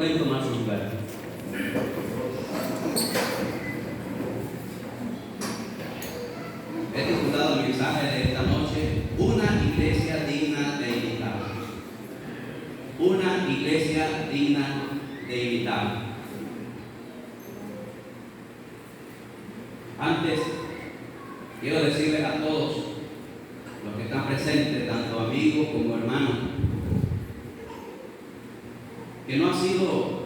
Pueden tomar su lugar. He titulado el mensaje de esta noche: Una iglesia digna de imitar. Una iglesia digna de imitar. Antes, quiero decirles a todos los que están presentes, tanto amigos como hermanos, que no ha sido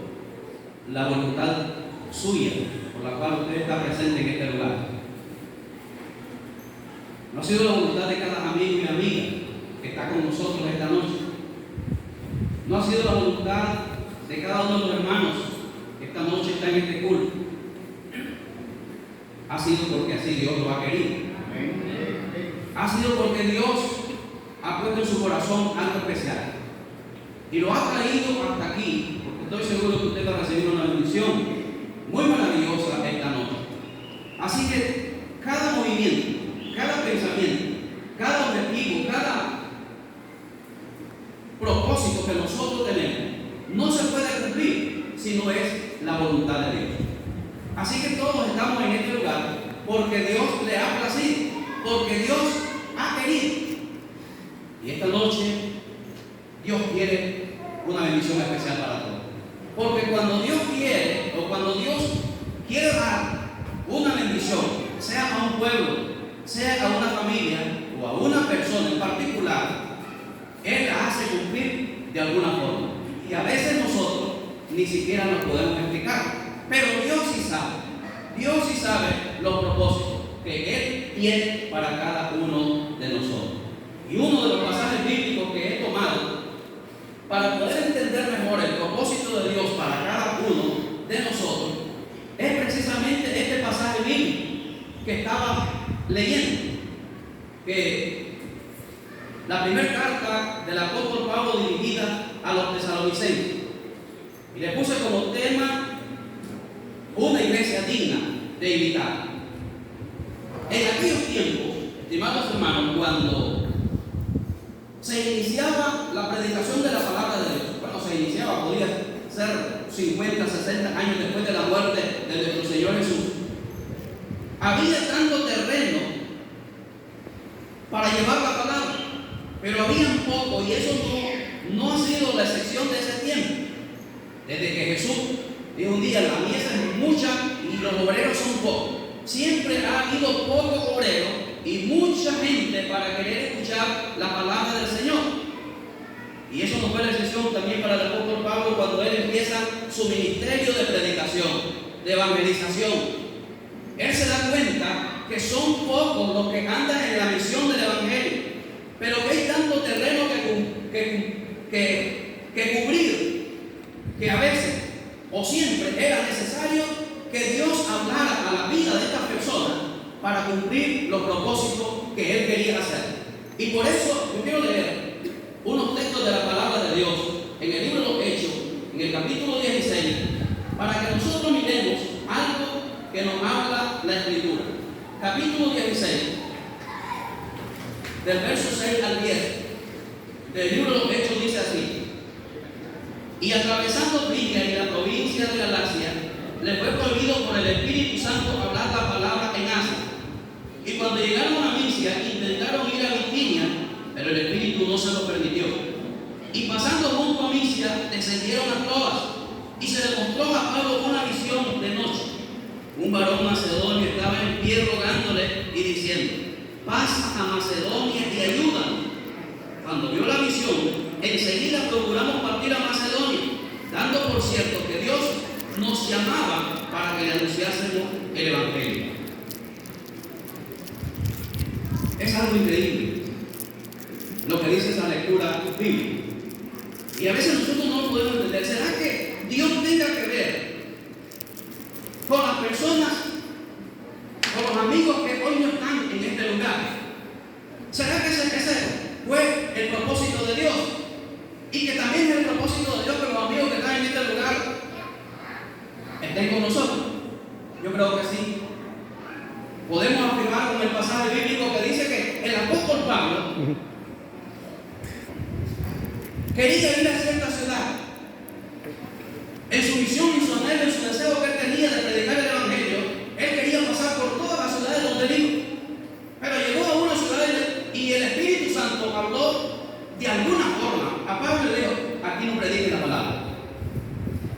la voluntad suya por la cual usted está presente en este lugar. No ha sido la voluntad de cada amigo y amiga que está con nosotros esta noche. No ha sido la voluntad de cada uno de los hermanos que esta noche está en este culto. Ha sido porque así Dios lo ha querido. Ha sido porque Dios ha puesto en su corazón algo especial y lo ha traído hasta aquí, porque estoy seguro que usted va a recibir una bendición muy maravillosa esta noche. Así que cada movimiento, cada pensamiento, cada objetivo, cada propósito que nosotros tenemos no se puede cumplir si no es la voluntad de Dios. Así que todos estamos en este lugar porque Dios le ha placido, porque Dios ha querido. Y esta noche Dios quiere una bendición especial para todos. Porque cuando Dios quiere, o cuando Dios quiere dar una bendición, sea a un pueblo, sea a una familia o a una persona en particular, Él la hace cumplir de alguna forma. Y a veces nosotros ni siquiera nos podemos explicar. Pero Dios sí sabe los propósitos que Él tiene para cada uno de nosotros. Y uno de los pasajes bíblicos que he tomado para poder entender mejor el propósito de Dios para cada uno de nosotros es precisamente este pasaje bíblico que estaba leyendo, que la primera carta del apóstol Pablo dirigida a los tesalonicenses, y le puse como tema una iglesia digna de imitar. En aquellos tiempos, estimados hermanos, cuando se iniciaba la predicación de la palabra de Dios, bueno, se iniciaba, podría ser 50, 60 años después de la muerte de nuestro Señor Jesús, había tanto terreno para llevar la palabra, pero había un poco, y eso no ha sido la excepción de ese tiempo. Desde que Jesús dijo un día: la mies es mucha y los obreros son pocos. Siempre ha habido pocos obreros y mucha gente para querer escuchar la palabra del Señor. Y eso no fue la excepción también para el apóstol Pablo cuando él empieza su ministerio de predicación, de evangelización. Él se da cuenta que son pocos los que andan en la misión del evangelio, pero que hay tanto terreno que cubrir, que a veces o siempre era necesario que Dios hablara a la vida de estas personas para cumplir los propósitos que Él quería hacer. Y por eso yo quiero leer unos textos de la palabra de Dios en el libro de los Hechos, en el capítulo 16, para que nosotros miremos algo que nos habla la Escritura. Capítulo 16, del verso 6 al 10 del libro de los Hechos, dice así: y atravesando Frigia y la provincia de Galacia, le fue prohibido por el Espíritu Santo hablar la palabra en Asia. Y cuando llegaron a Misia, intentaron ir a Bitinia, pero el Espíritu no se lo permitió. Y pasando junto a Misia, descendieron a Troas, y se le mostró a Pablo una visión de noche. Un varón macedonio estaba en pie rogándole y diciendo: pasa a Macedonia y ayúdanos. Cuando vio la visión, enseguida procuramos partir a Macedonia, dando por cierto que Dios nos llamaba para que le anunciásemos el evangelio. Es algo increíble lo que dice esa lectura bíblica. Y a veces nosotros no lo podemos entender. ¿Será que Dios tenga que ver con las personas, con los amigos que hoy no están en este lugar? ¿Será que ese fue el propósito de Dios? Y que también es el propósito de Dios que los amigos que están en este lugar estén con nosotros. Yo creo que sí. Podemos afirmar con el pasaje bíblico que dice que el apóstol Pablo quería ir a cierta ciudad.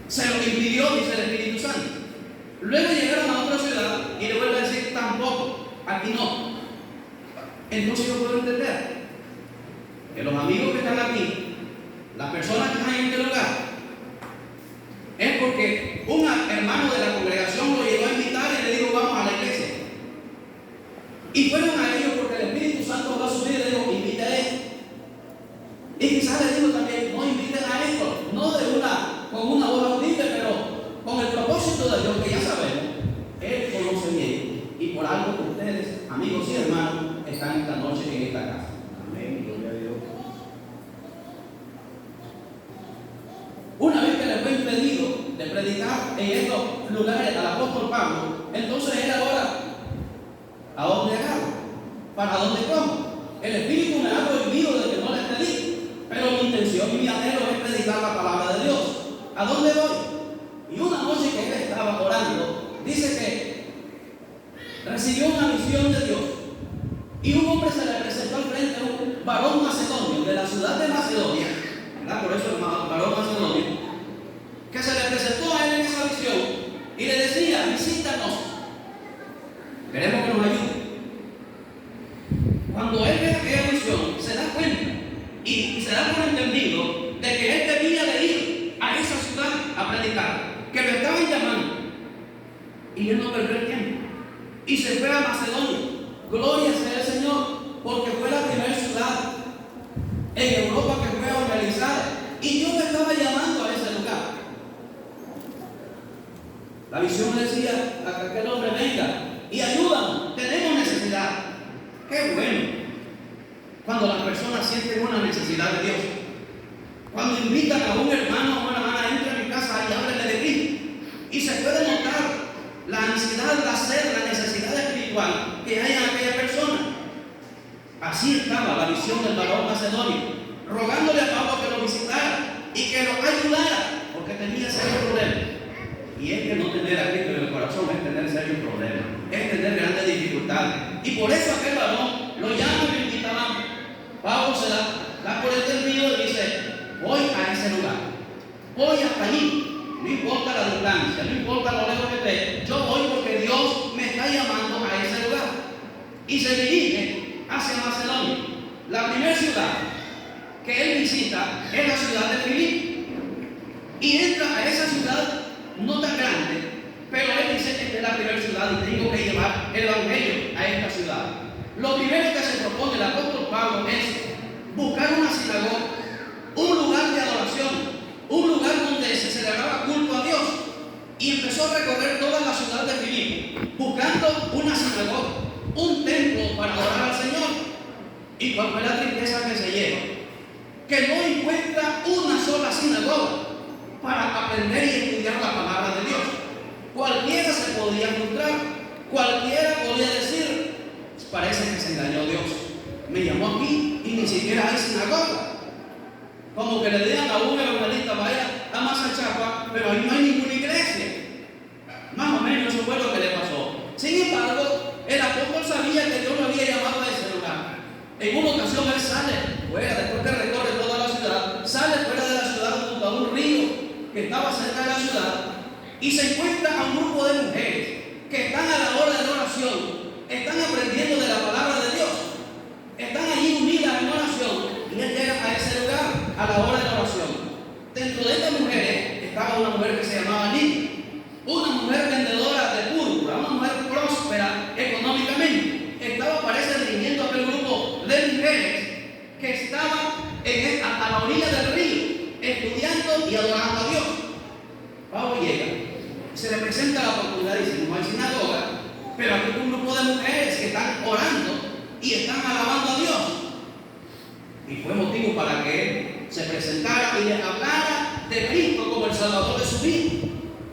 Se lo impidió, dice el Espíritu Santo. Luego llegaron a otra ciudad y le vuelve a decir tampoco, aquí no. Entonces yo puedo entender que los amigos que están aquí, las personas que están en este lugar, es porque un hermano de la congregación lo llegó a invitar y le dijo vamos a la iglesia. Y fueron a ellos porque el Espíritu Santo va a subir y le dijo invita a él. Y quizás le digo también no inviten a esto, no con una voz audible, pero con el propósito de Dios que ya sabemos, Él conoce bien. Y por algo que ustedes, amigos y hermanos, están esta noche en esta casa. Amén. Gloria a Dios. Una vez que le fue impedido de predicar en estos lugares al apóstol Pablo, entonces él ahora, ¿a dónde agarro? ¿Para dónde como? El Espíritu me ha prohibido de que no les predique, pero mi intención y mi anhelo es predicar la palabra de Dios. ¿A dónde voy? Y una noche que él estaba orando, dice que recibió una visión de Dios y un hombre se le presentó al frente a un varón macedonio de la ciudad de Macedonia, ¿verdad? Por eso el varón macedonio, que se le presentó a él en esa visión y le decía, visítanos, queremos que nos ayude. Cuando él ve aquella visión, se da cuenta y se da por entendido de que él debía de ir a esa ciudad a predicar, que lo estaban llamando, y él no perdió el tiempo y se fue a Macedonia. Gloria sea el Señor, porque fue la primera ciudad en Europa que fue organizada y Dios me estaba llamando a ese lugar. La visión me decía a que aquel hombre venga y ayúdanos, tenemos necesidad. Qué bueno cuando las personas sienten una necesidad de Dios. Cuando invitan a un hermano o una hermana, entra a mi casa y háblele de Cristo. Y se puede notar la ansiedad, la sed, la necesidad espiritual que hay en aquella persona. Así estaba la visión del varón macedonio, rogándole a Pablo que lo visitara y que lo ayudara, porque tenía serios problemas. Y es que no tener a Cristo en el corazón es tener serios problemas, es tener grandes dificultades. Y por eso aquel varón lo llama y lo invita a Pablo. Pablo se da por entendido y dice, voy a ese lugar, voy hasta allí. No importa la distancia, no importa lo lejos que esté, yo voy porque Dios me está llamando a ese lugar. Y se dirige hacia Macedonia. La primera ciudad que él visita es la ciudad de Filipo. Y entra a esa ciudad no tan grande, pero él dice que esta es la primera ciudad y tengo que llevar el evangelio a esta ciudad. Lo primero que se propone el apóstol Pablo es buscar una sinagoga, un lugar de adoración, un lugar donde se celebraba culto a Dios, y empezó a recorrer toda la ciudad de Filipo buscando una sinagoga, un templo para adorar al Señor. ¿Y cuál fue la tristeza que se lleva? Que no encuentra una sola sinagoga para aprender y estudiar la palabra de Dios. Cualquiera se podía frustrar, cualquiera podía decir, parece que se engañó Dios, me llamó aquí y ni siquiera hay sinagoga. Como que le digan a un evangelista, vaya a Mazachapa, pero ahí no hay ninguna iglesia. Más o menos eso fue lo que le pasó. Sin embargo, el apóstol sabía que Dios lo había llamado a ese lugar. En una ocasión él sale fuera, después que recorre toda la ciudad, sale fuera de la ciudad junto a un río que estaba cerca de la ciudad y se encuentra a un grupo de mujeres que están a la hora de la oración, están aprendiendo de la palabra de Dios, están allí unidas en oración. Y él llega a ese lugar a la hora de la oración. Dentro de estas mujeres estaba una mujer que se llamaba Lidia, una mujer vendedora de púrpura, una mujer próspera económicamente. Estaba, parece, dirigiendo a aquel grupo de mujeres que estaban a la orilla del río, estudiando y adorando a Dios. Pablo llega, se le presenta la oportunidad y dice, no hay sinagoga, pero aquí hay un grupo de mujeres que están orando y están alabando a Dios. Y fue motivo para que él se presentara y le hablara de Cristo como el Salvador de su vida.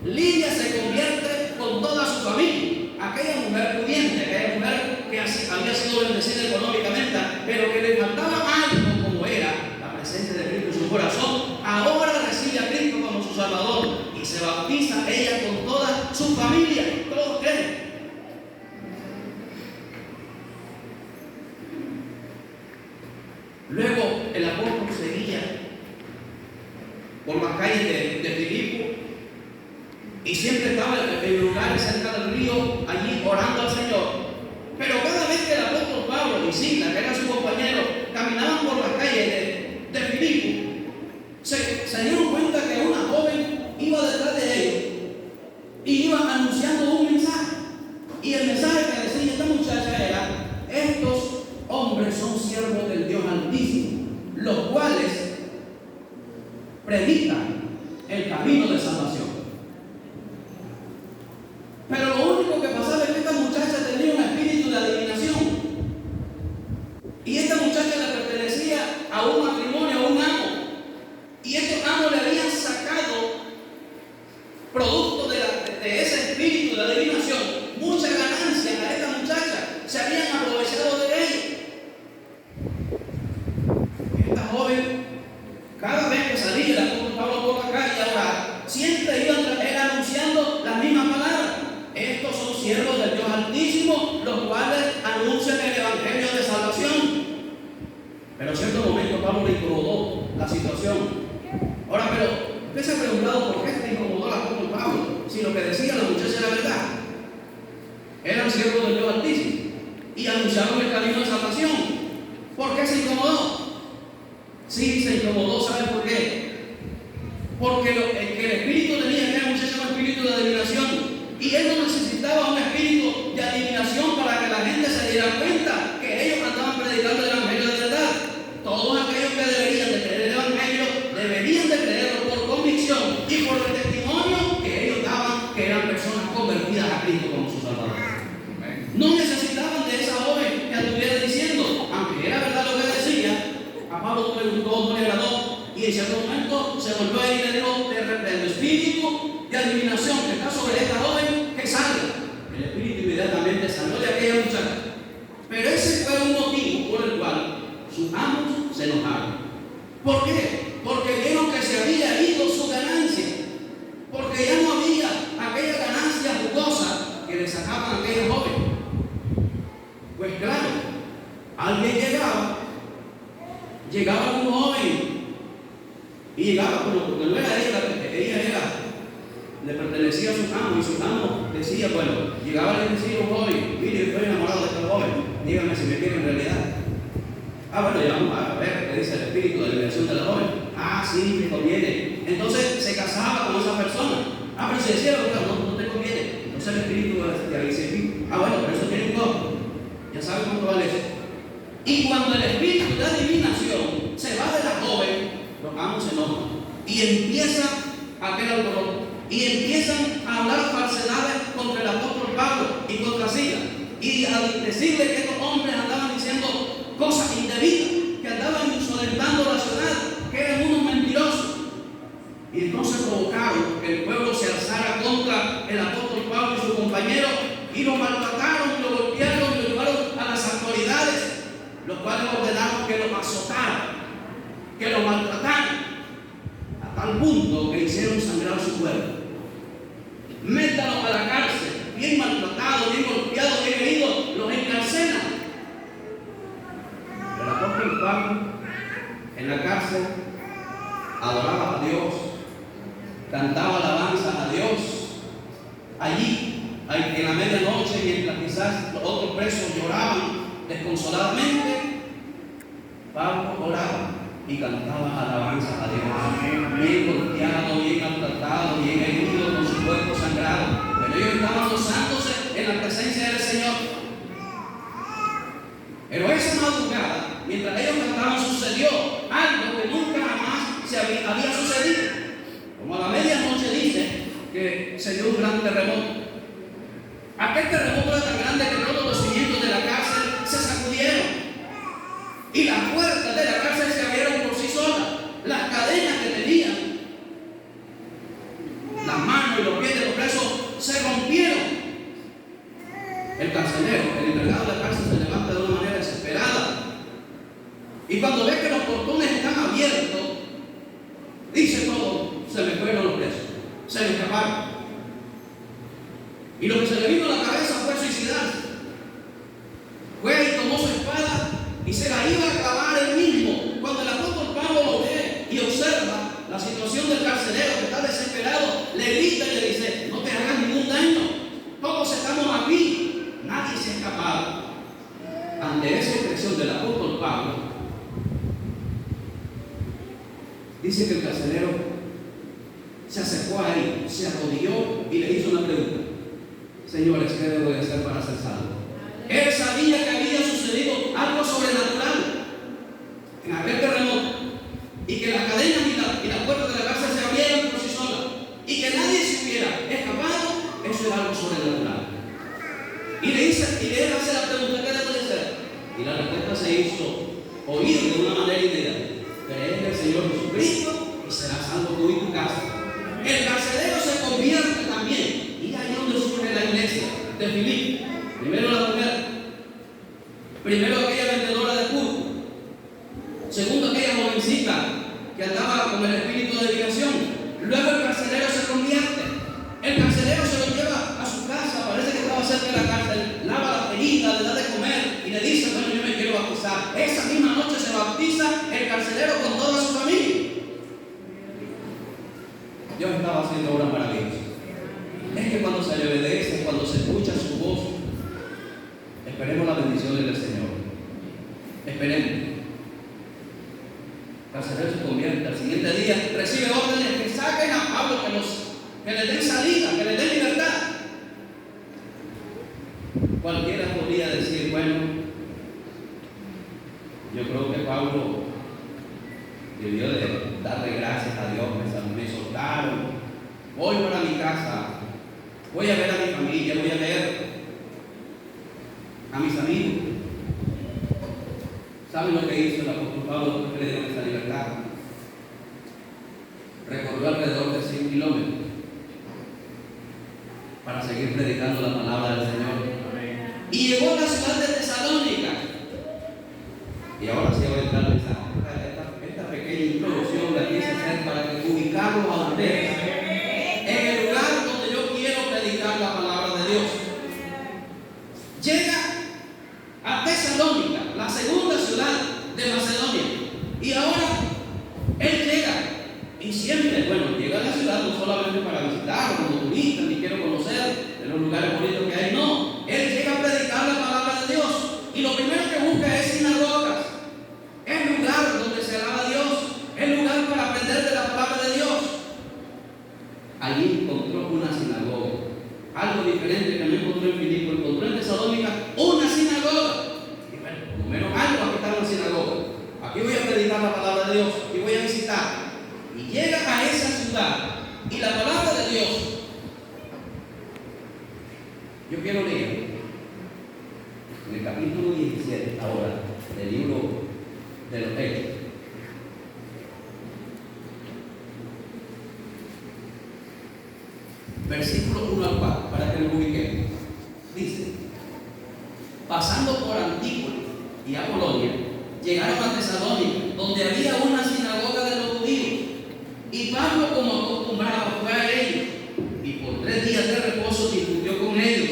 Lidia se convierte con toda su familia. Aquella mujer pudiente, aquella mujer que había sido bendecida económicamente, pero que le faltaba algo como era la presencia de Cristo en su corazón, ahora recibe a Cristo como su Salvador y se bautiza ella con toda su familia. Todos creen. Luego el apóstol seguía por las calles de Filipo y siempre estaba en lugares cerca del río, allí orando al Señor. Pero cada vez que el apóstol Pablo y Silas, que eran sus compañeros, caminaban por las calles de Filipo, se dieron cuenta que una joven iba detrás de ellos y iba anunciando un mensaje. Y el mensaje que decía esta muchacha era: estos hombres son siervos del Dios Altísimo, los cuales predican el camino de salvación. Pero lo único que pasaba es que esta muchacha tenía un espíritu de adivinación. Y esta muchacha le pertenecía a un matrimonio, a un amo. Y estos amos le habían sacado, producto de ese espíritu de adivinación, mucha ganancia a esta muchacha. Se habían aprovechado de ella. Esta joven, cada vez que salía el apóstol Pablo por la calle a orar, siempre iba anunciando las mismas palabras: estos son siervos del Dios Altísimo, los cuales anuncian el evangelio de salvación. Pero en cierto momento Pablo le incomodó la situación. Ahora, pero usted se ha preguntado por qué se incomodó el apóstol Pablo, si lo que decía la muchacha era verdad. Eran siervos del Dios Altísimo y anunciaron el camino de salvación. ¿Por qué se incomodó? Sí, se incomodó. ¿Sabe por qué? Porque el espíritu tenía que era muchacho un espíritu de adivinación, y él no necesitaba un espíritu de adivinación para que la gente se diera cuenta que ellos andaban predicando el evangelio de verdad. Todos aquellos que deberían de creer el evangelio deberían de creerlo por convicción y por el testimonio que ellos daban, que eran personas convertidas a Cristo como su Salvador. No necesitaban de esa joven que estuviera diciendo, aunque era verdad lo que decía. A Pablo no le gustó, no le agradó, y en cierto momento se volvió a ir y le dijo: el espíritu de adivinación que está sobre esta joven, que salga. El espíritu inmediatamente salió de aquella muchacha. Pero ese fue un motivo por el cual sus amos se enojaron. ¿Por qué? Porque vieron que se había ido su ganancia, porque ya no había aquella ganancia jugosa que le sacaban a aquella joven. Pues claro, alguien llegaba un joven, y llegaba porque no era ella le pertenecía a sus amos, y sus amos decían, bueno, llegaba y decía un joven: mire, estoy enamorado de este joven, dígame si me quiere en realidad. Bueno, ya vamos a ver qué dice el espíritu de liberación de la joven. Sí, me conviene. Entonces se casaba con esa persona. Pero si decía, no te conviene. Entonces el espíritu de dice: bueno, pero eso tiene un costo. Ya sabe cuánto vale eso. Y cuando el espíritu de adivinación se va de la joven, los amos se enojan y empieza aquel alboroto, y empiezan a hablar falsedades contra el apóstol Pablo y contra Silas, y a decirle que estos hombres andaban diciendo cosas indebidas, que andaban insolentando la ciudad, que eran unos mentirosos. Y entonces provocaron que el pueblo se alzara contra el apóstol Pablo y sus compañeros, y lo maltrataron, y lo golpearon, y lo llevaron a las autoridades, los cuales ordenaron que lo azotaran, que lo maltrataran, a tal punto que hicieron sangrar su cuerpo. Métalos a la cárcel, bien maltratados, bien golpeados, bien heridos, los encarcelan. El apóstol Pablo en la cárcel adoraba a Dios, cantaba alabanzas a Dios. Allí, en la medianoche, mientras quizás los otros presos lloraban desconsoladamente, Pablo oraba y cantaba alabanzas a Dios. Bien golpeado, bien maltratado, bien herido, con su cuerpo sangrado, pero ellos estaban gozándose en la presencia del Señor. Pero esa madrugada, mientras ellos cantaban, sucedió algo que nunca jamás se había sucedido. Como a la medianoche dice que se dio un gran terremoto. Aquel terremoto era tan grande que todos los cimientos de la cárcel se sacudieron y las puertas de la cárcel se abrieron por sí solas. Las cadenas que tenían las manos y los pies de los presos se rompieron. El carcelero, el encargado de la cárcel, se levanta de una manera desesperada, y cuando ve que los portones están abiertos, dice todo: se me fueron los presos, se me escaparon. Y lo que se le vino a la cabeza fue suicidarse. Fue y tomó su espada y se la iba a clavar él mismo. Cuando el apóstol Pablo lo ve y observa la situación del carcelero, que está desesperado, le grita y le dice: no escapar ante esa expresión del apóstol Pablo, dice que el carcelero se acercó a él, se arrodilló y le hizo una pregunta: Señores, ¿qué debo de hacer para ser salvo? Él sabía que había sucedido algo sobrenatural en aquel terremoto, y que las cadenas y las puertas de la cárcel se abrieron por sí solas, y que nadie se hubiera escapado. Eso era algo sobrenatural. Y le él hace la pregunta: ¿qué debo de hacer? Y la respuesta se hizo oír de una manera inmediata: creer en el Señor Jesucristo y serás salvo tú y tu casa. El carcelero se convierte también, y ahí es donde surge la iglesia de Filipo. Primero la mujer, primero aquella vendedora de pulpo, segundo aquella jovencita que andaba con el espíritu de adivinación. Luego el carcelero se convierte. El carcelero se lo lleva a su casa, parece que estaba cerca de la cárcel, lava la ferida, le da de comer y le dice: bueno, yo me quiero bautizar. Esa misma noche se bautiza el carcelero con toda su familia. Dios estaba haciendo obras maravillosas. Es que cuando se le obedece, cuando se escucha su voz, esperemos las bendiciones del Señor. Esperemos. El carcelero se convierte. Al siguiente día recibe órdenes que saquen a Pablo, que le den salida, que le den libertad. Cualquiera podría decir: bueno, yo creo que Pablo debió de darle gracias a Dios, me soltaron, voy para mi casa, voy a ver a mi familia, voy a ver a mis amigos. ¿Saben lo que hizo el apóstol Pablo después que le dieron esa libertad? Recorrió alrededor de 100 kilómetros para seguir predicando la palabra del Señor. Y llegó a la ciudad de Tesalónica. Y ahora sí voy a entrar en esta pequeña introducción la quise hacer para que ubicarlos a ustedes en el lugar donde yo quiero predicar la palabra de Dios. Llega a Tesalónica, la segunda ciudad de Macedonia. Y ahora él llega, y siempre, bueno, llega a la ciudad no solamente para visitar como turista, ni quiero conocer de los lugares bonitos que hay, no. Él llega a predicar la palabra de Dios, y lo primero que busca es sinagogas, el lugar donde se alaba a Dios, el lugar para aprender de la palabra de Dios. Allí encontró una sinagoga, algo diferente que no encontró en Filipo, encontró en Tesalónica una sinagoga. Y bueno, por lo menos algo, aquí está una sinagoga, aquí voy a predicar la palabra de Dios, y voy a visitar. Y llega a esa ciudad, y la palabra de Dios, yo quiero leer en el capítulo 17 ahora del libro de los Hechos. Versículo 1 al 4, para que lo ubiquemos. Dice: pasando por Antípolis y Apolonia, llegaron a Tesalónica, donde había una sinagoga de los judíos. Y Pablo, como acostumbraba, fue a ellos, y por 3 días de reposo discutió con ellos,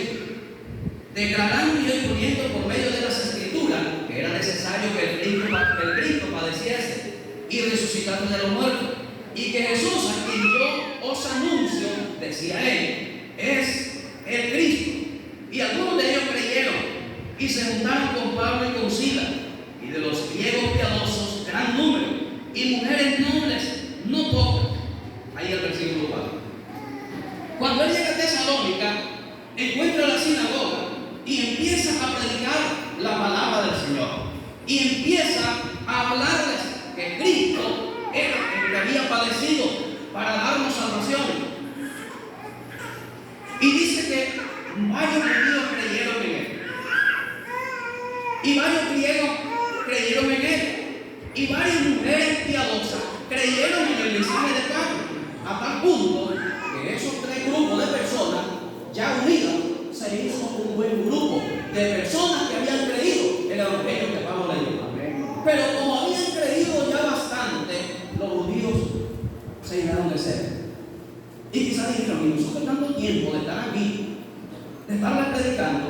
declarando y exponiendo por medio de las Escrituras que era necesario que el Cristo padeciese y resucitase de los muertos, y que Jesús, a quien yo os anuncio, decía él, es el Cristo. Y algunos de ellos creyeron y se juntaron con Pablo y con Silas, y de los griegos piadosos gran número, y mujeres nobles no pocas. Ahí el versículo 4. Cuando él llega a Tesalónica, encuentra la sinagoga y empieza a predicar la palabra del Señor, y empieza a hablarles que Cristo era el que había padecido para darnos salvación. Y dice que varios judíos creyeron en él, y varios griegos creyeron en él, y varias mujeres piadosas creyeron en el mensaje de Pablo, a tal punto que esos 3 grupos de personas ya unidas se hizo un buen grupo de personas que habían creído el evangelio que Pablo le dio. Pero como habían creído ya bastante, los judíos se llenaron de sed. Y quizás dijeron: y nosotros tanto tiempo de estar aquí, de estarle predicando,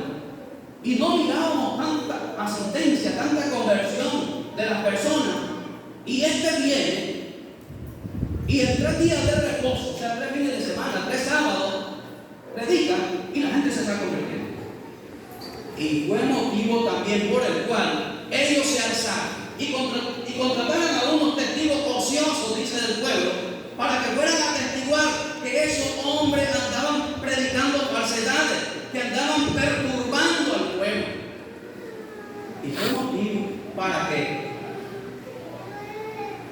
y no mirábamos tanta asistencia, tanta conversión de las personas, y este viene, y en 3 días de reposo, o sea, 3 fines de semana, 3 sábados, predica, y la gente se está convirtiendo. y fue motivo también por el cual ellos se alzaron y contrataron a unos testigos ociosos, dice del pueblo, para que fueran a atestiguar que esos hombres andaban predicando falsedades, que andaban perturbando al pueblo. Y fue motivo para que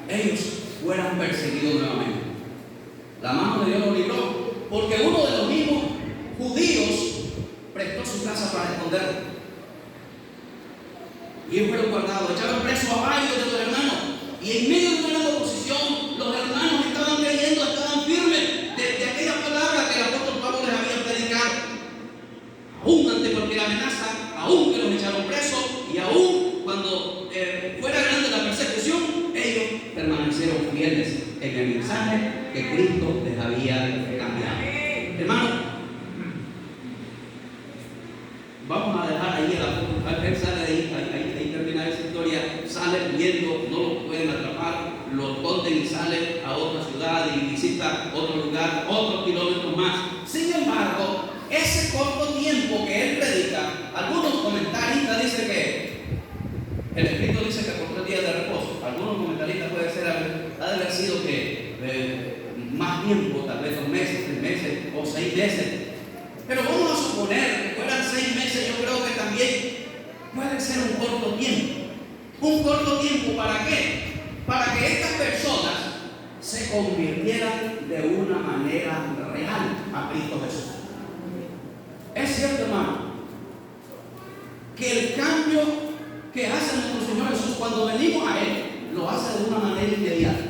ellos fueran perseguidos nuevamente. La mano de Dios los libró, porque uno de los mismos judíos prestó su casa para esconderlo. Y ellos fueron guardados, echaron preso a varios de los hermanos. Y en medio de una gran oposición, los hermanos estaban creyendo, estaban firmes de aquella palabra que el apóstol Pablo les había predicado. Aún ante cualquier amenaza, aún que los echaron presos, y aún cuando fuera grande la persecución, ellos permanecieron fieles en el mensaje que Cristo les había cambiado. Hermano, vamos a dejar ahí el apóstol, él sale de ahí termina esa historia, sale huyendo, no lo pueden atrapar, lo esconden y sale a otra ciudad y visita otro lugar, otros kilómetros más. Sin embargo, ese corto tiempo que él predica, algunos comentaristas dicen que el escrito dice que por 3 días de reposo. Algunos comentaristas puede ser, ha de haber sido que más tiempo, tal vez 2 meses, 3 meses o 6 meses. Pero vamos a suponer que fueran 6 meses, yo creo que también puede ser un corto tiempo. ¿Un corto tiempo para qué? Para que estas personas se convirtieran de una manera real a Cristo Jesús. Es cierto, hermano, que el cambio que hace nuestro Señor Jesús cuando venimos a Él, lo hace de una manera inmediata.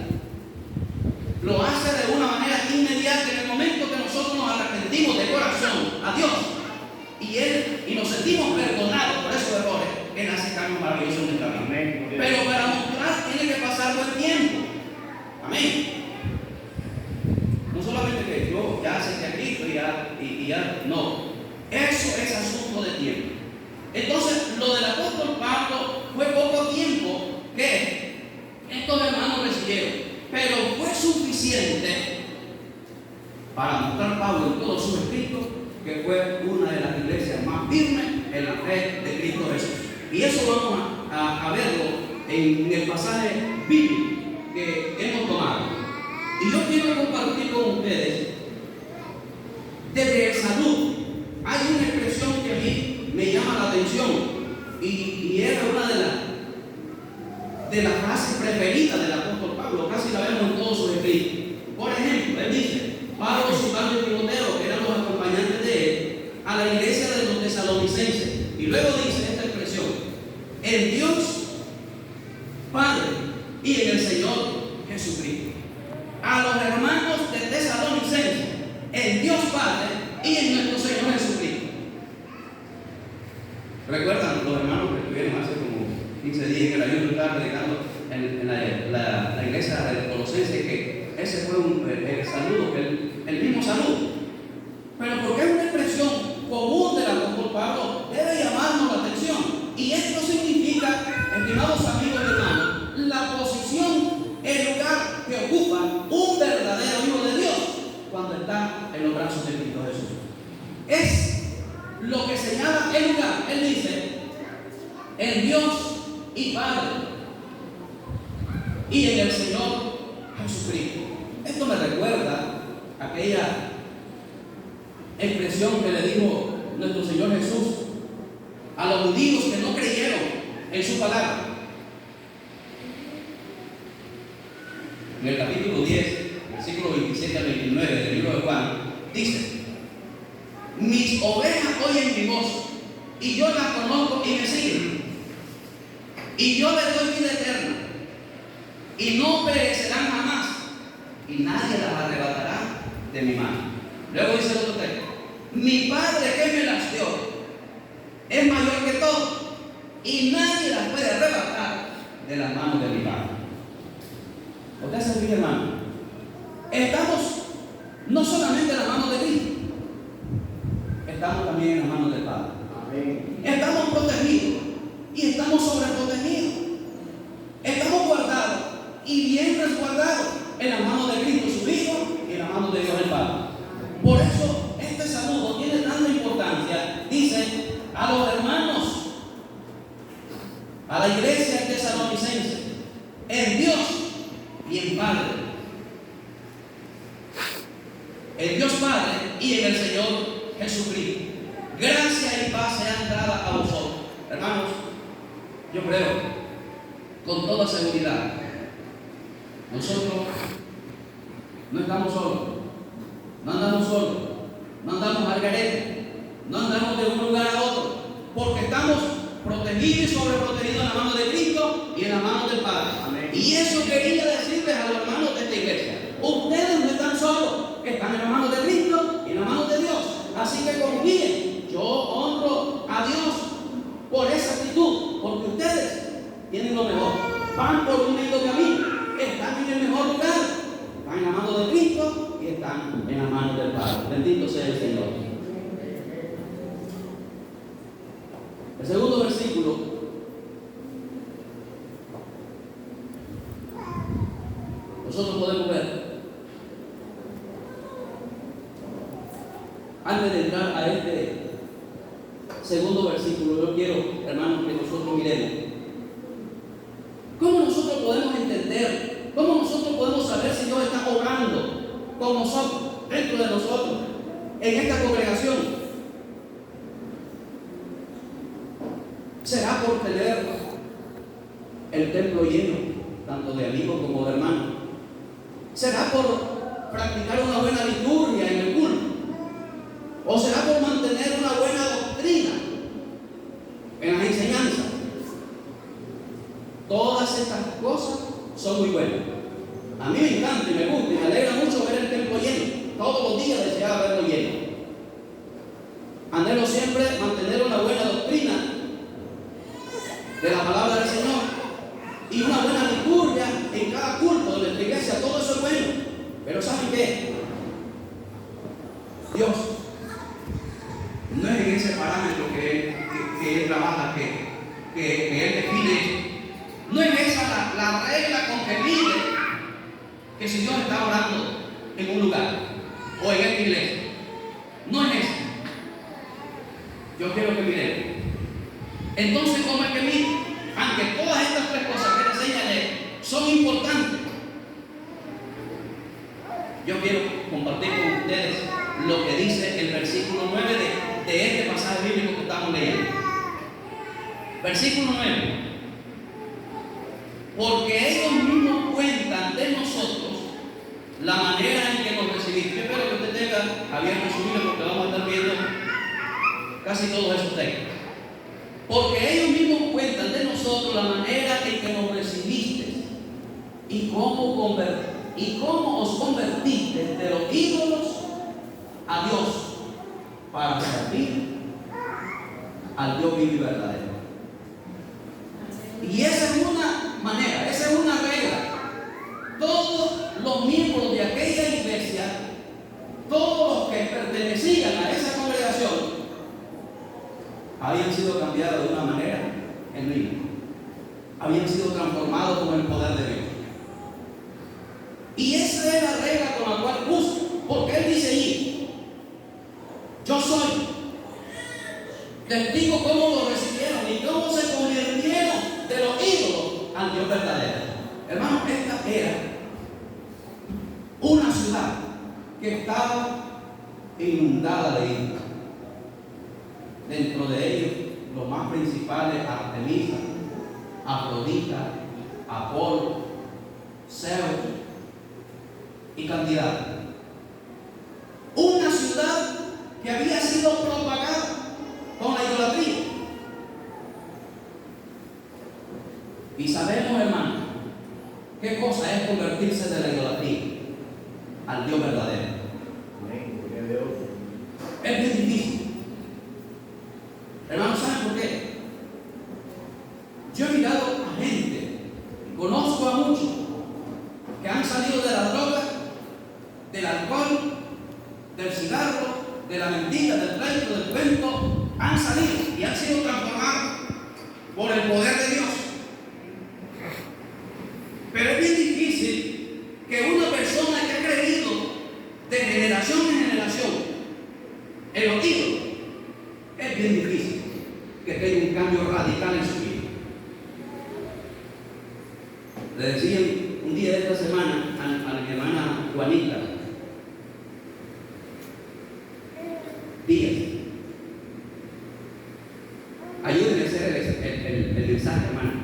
Lo hace de una manera inmediata en el momento que nosotros nos arrepentimos de corazón a Dios y nos sentimos perdonados por esos errores. Él hace cambios maravillosos en nuestra vida. Pero para mostrar tiene que pasar buen tiempo. Amén. No solamente que yo ya acepté a Cristo y ya, no. Eso es asunto de tiempo. Entonces, lo del apóstol Pablo fue poco tiempo que estos hermanos recibieron, pero fue suficiente para mostrar Pablo en todos sus escritos que fue una de las iglesias más firmes en la fe de Cristo Jesús. Y eso vamos a verlo en el pasaje bíblico que hemos tomado. Y yo quiero compartir con ustedes desde salud. Hay una expresión que a mí me llama la atención y era una de las frases preferidas del apóstol Pablo. Casi la vemos en todos sus escritos. Por ejemplo, él dice: Pablo, Silvano y Timoteo, que eran los acompañantes de él, a la iglesia de los tesalonicenses. Y luego dice esta expresión: en Dios Padre y en el Señor Jesucristo. A los hermanos de tesalonicenses, en Dios Padre y en nuestro Señor Jesucristo. ¿Recuerdan los hermanos que estuvieron hace como 15 días que la Biblia estaba predicando en la iglesia de Colosenses, que ese fue el saludo, el mismo saludo? Pero porque es una expresión común del apóstol Pablo, debe llamarnos la atención. Y esto significa, estimados amigos y hermanos, la posición, el lugar que ocupa un verdadero hijo de Dios cuando está en los brazos de Cristo Jesús. Es lo que señala el lugar. Él dice: en Dios y Padre y en el Señor Jesucristo. Esto me recuerda aquella expresión que le dijo nuestro Señor Jesús a los judíos que no creyeron en su palabra. En el capítulo 10, versículo 27 al 29 del libro de Juan, dice: mis ovejas oyen mi voz, y yo las conozco y me siguen, y yo les doy vida eterna, y no perecerán jamás, y nadie las arrebatará de mi mano. Luego dice el otro texto: mi Padre que me las dio es mayor que todo, y nadie las puede arrebatar de las manos de mi Padre. ¿Usted se fija, hermano? Estamos no solamente en las manos de Cristo, estamos también en las manos del Padre. Amén. Estamos protegidos y estamos sobreprotegidos. Estamos guardados y bien resguardados en las manos de Cristo, su Hijo, y en las manos de Dios el Padre. Por eso este saludo tiene tanta importancia. Dice: a los hermanos Dios Padre y en el Señor Jesucristo. Gracia y paz sean dadas a vosotros. Hermanos, yo creo con toda seguridad, nosotros no estamos solos, no andamos solos, no andamos al garete, no andamos de un lugar a otro, porque estamos protegidos y sobreprotegidos en la mano de Cristo y en la mano del Padre. Amén. Y eso quería decirles a los hermanos de esta iglesia: ustedes no están solos, están en la mano de Cristo y en la mano de Dios. Así que confíen. Yo honro a Dios por esa actitud, porque ustedes tienen lo mejor, van por un lindo camino, están en el mejor lugar, están en la mano de Cristo y están en la mano del Padre. Bendito sea el Señor. El segundo versículo nosotros podemos ver, antes de entrar a este segundo versículo, yo quiero, hermanos, que nosotros miremos cómo nosotros podemos entender, cómo nosotros podemos saber si Dios está obrando con nosotros, dentro de nosotros, en esta congregación. ¿Será por tener el templo lleno, tanto de amigos como de hermanos? ¿Será por practicar una buena liturgia en el culto? ¿O será por mantener una buena doctrina en las enseñanzas? Todas estas cosas son muy buenas. A mí me encanta y me gusta y me alegra mucho ver el templo lleno. Todos los días deseaba verlo lleno. Anhelo siempre mantener una buena doctrina de la palabra del Señor y una buena liturgia en cada culto de nuestra iglesia. Todo eso es bueno. Pero ¿saben qué? Dios no es en ese parámetro que Él trabaja, que Él define. No es esa la regla con que mide que si Dios está orando en un lugar o en esta iglesia. No es eso. Yo quiero que miremos. Entonces, ¿cómo es que mide? Aunque todas estas tres cosas que le señalé son importantes, yo quiero compartir con ustedes lo que dice el versículo 9 de este pasaje bíblico que estamos leyendo. Versículo 9. Porque ellos mismos cuentan de nosotros la manera en que nos recibiste. Yo espero que usted tenga abierto su Biblia, porque vamos a estar viendo casi todos esos textos. Porque ellos mismos cuentan de nosotros la manera en que nos recibiste y cómo os convertiste de los ídolos a Dios para servir al Dios vivo y verdadero. Y esa es una manera, esa es una regla. Todos los miembros de aquella iglesia, todos los que pertenecían a esa congregación, habían sido cambiados de una manera genuina, habían sido transformados con el poder de Dios. Y esa es la regla con la cual puso, porque Él dice ahí: yo soy testigo cómo lo recibieron y cómo se convirtieron de los ídolos al Dios verdadero. Hermanos, esta era una ciudad que estaba inundada de ídolos. Dentro de ellos, los más principales: Artemisa, Afrodita, Apolo, Zeus y cantidad. Una ciudad que había sido propagada con la idolatría. Y sabemos, hermano, qué cosa es convertirse de la idolatría al Dios verdadero. Es bien difícil. Hermanos, ¿saben por qué? Yo he mirado a gente, conozco a muchos que han salido de la droga, del alcohol, del cigarro, de la mentira, del pleito, del cuento, han salido y han sido transformados por el poder de Dios. Pero es bien difícil que una persona que ha creído de generación en generación en los ídolos, es bien difícil que tenga un cambio radical en su vida. Le decía un día de esta semana a mi hermana Juanita días. Ayúdenme a hacer el mensaje, hermano.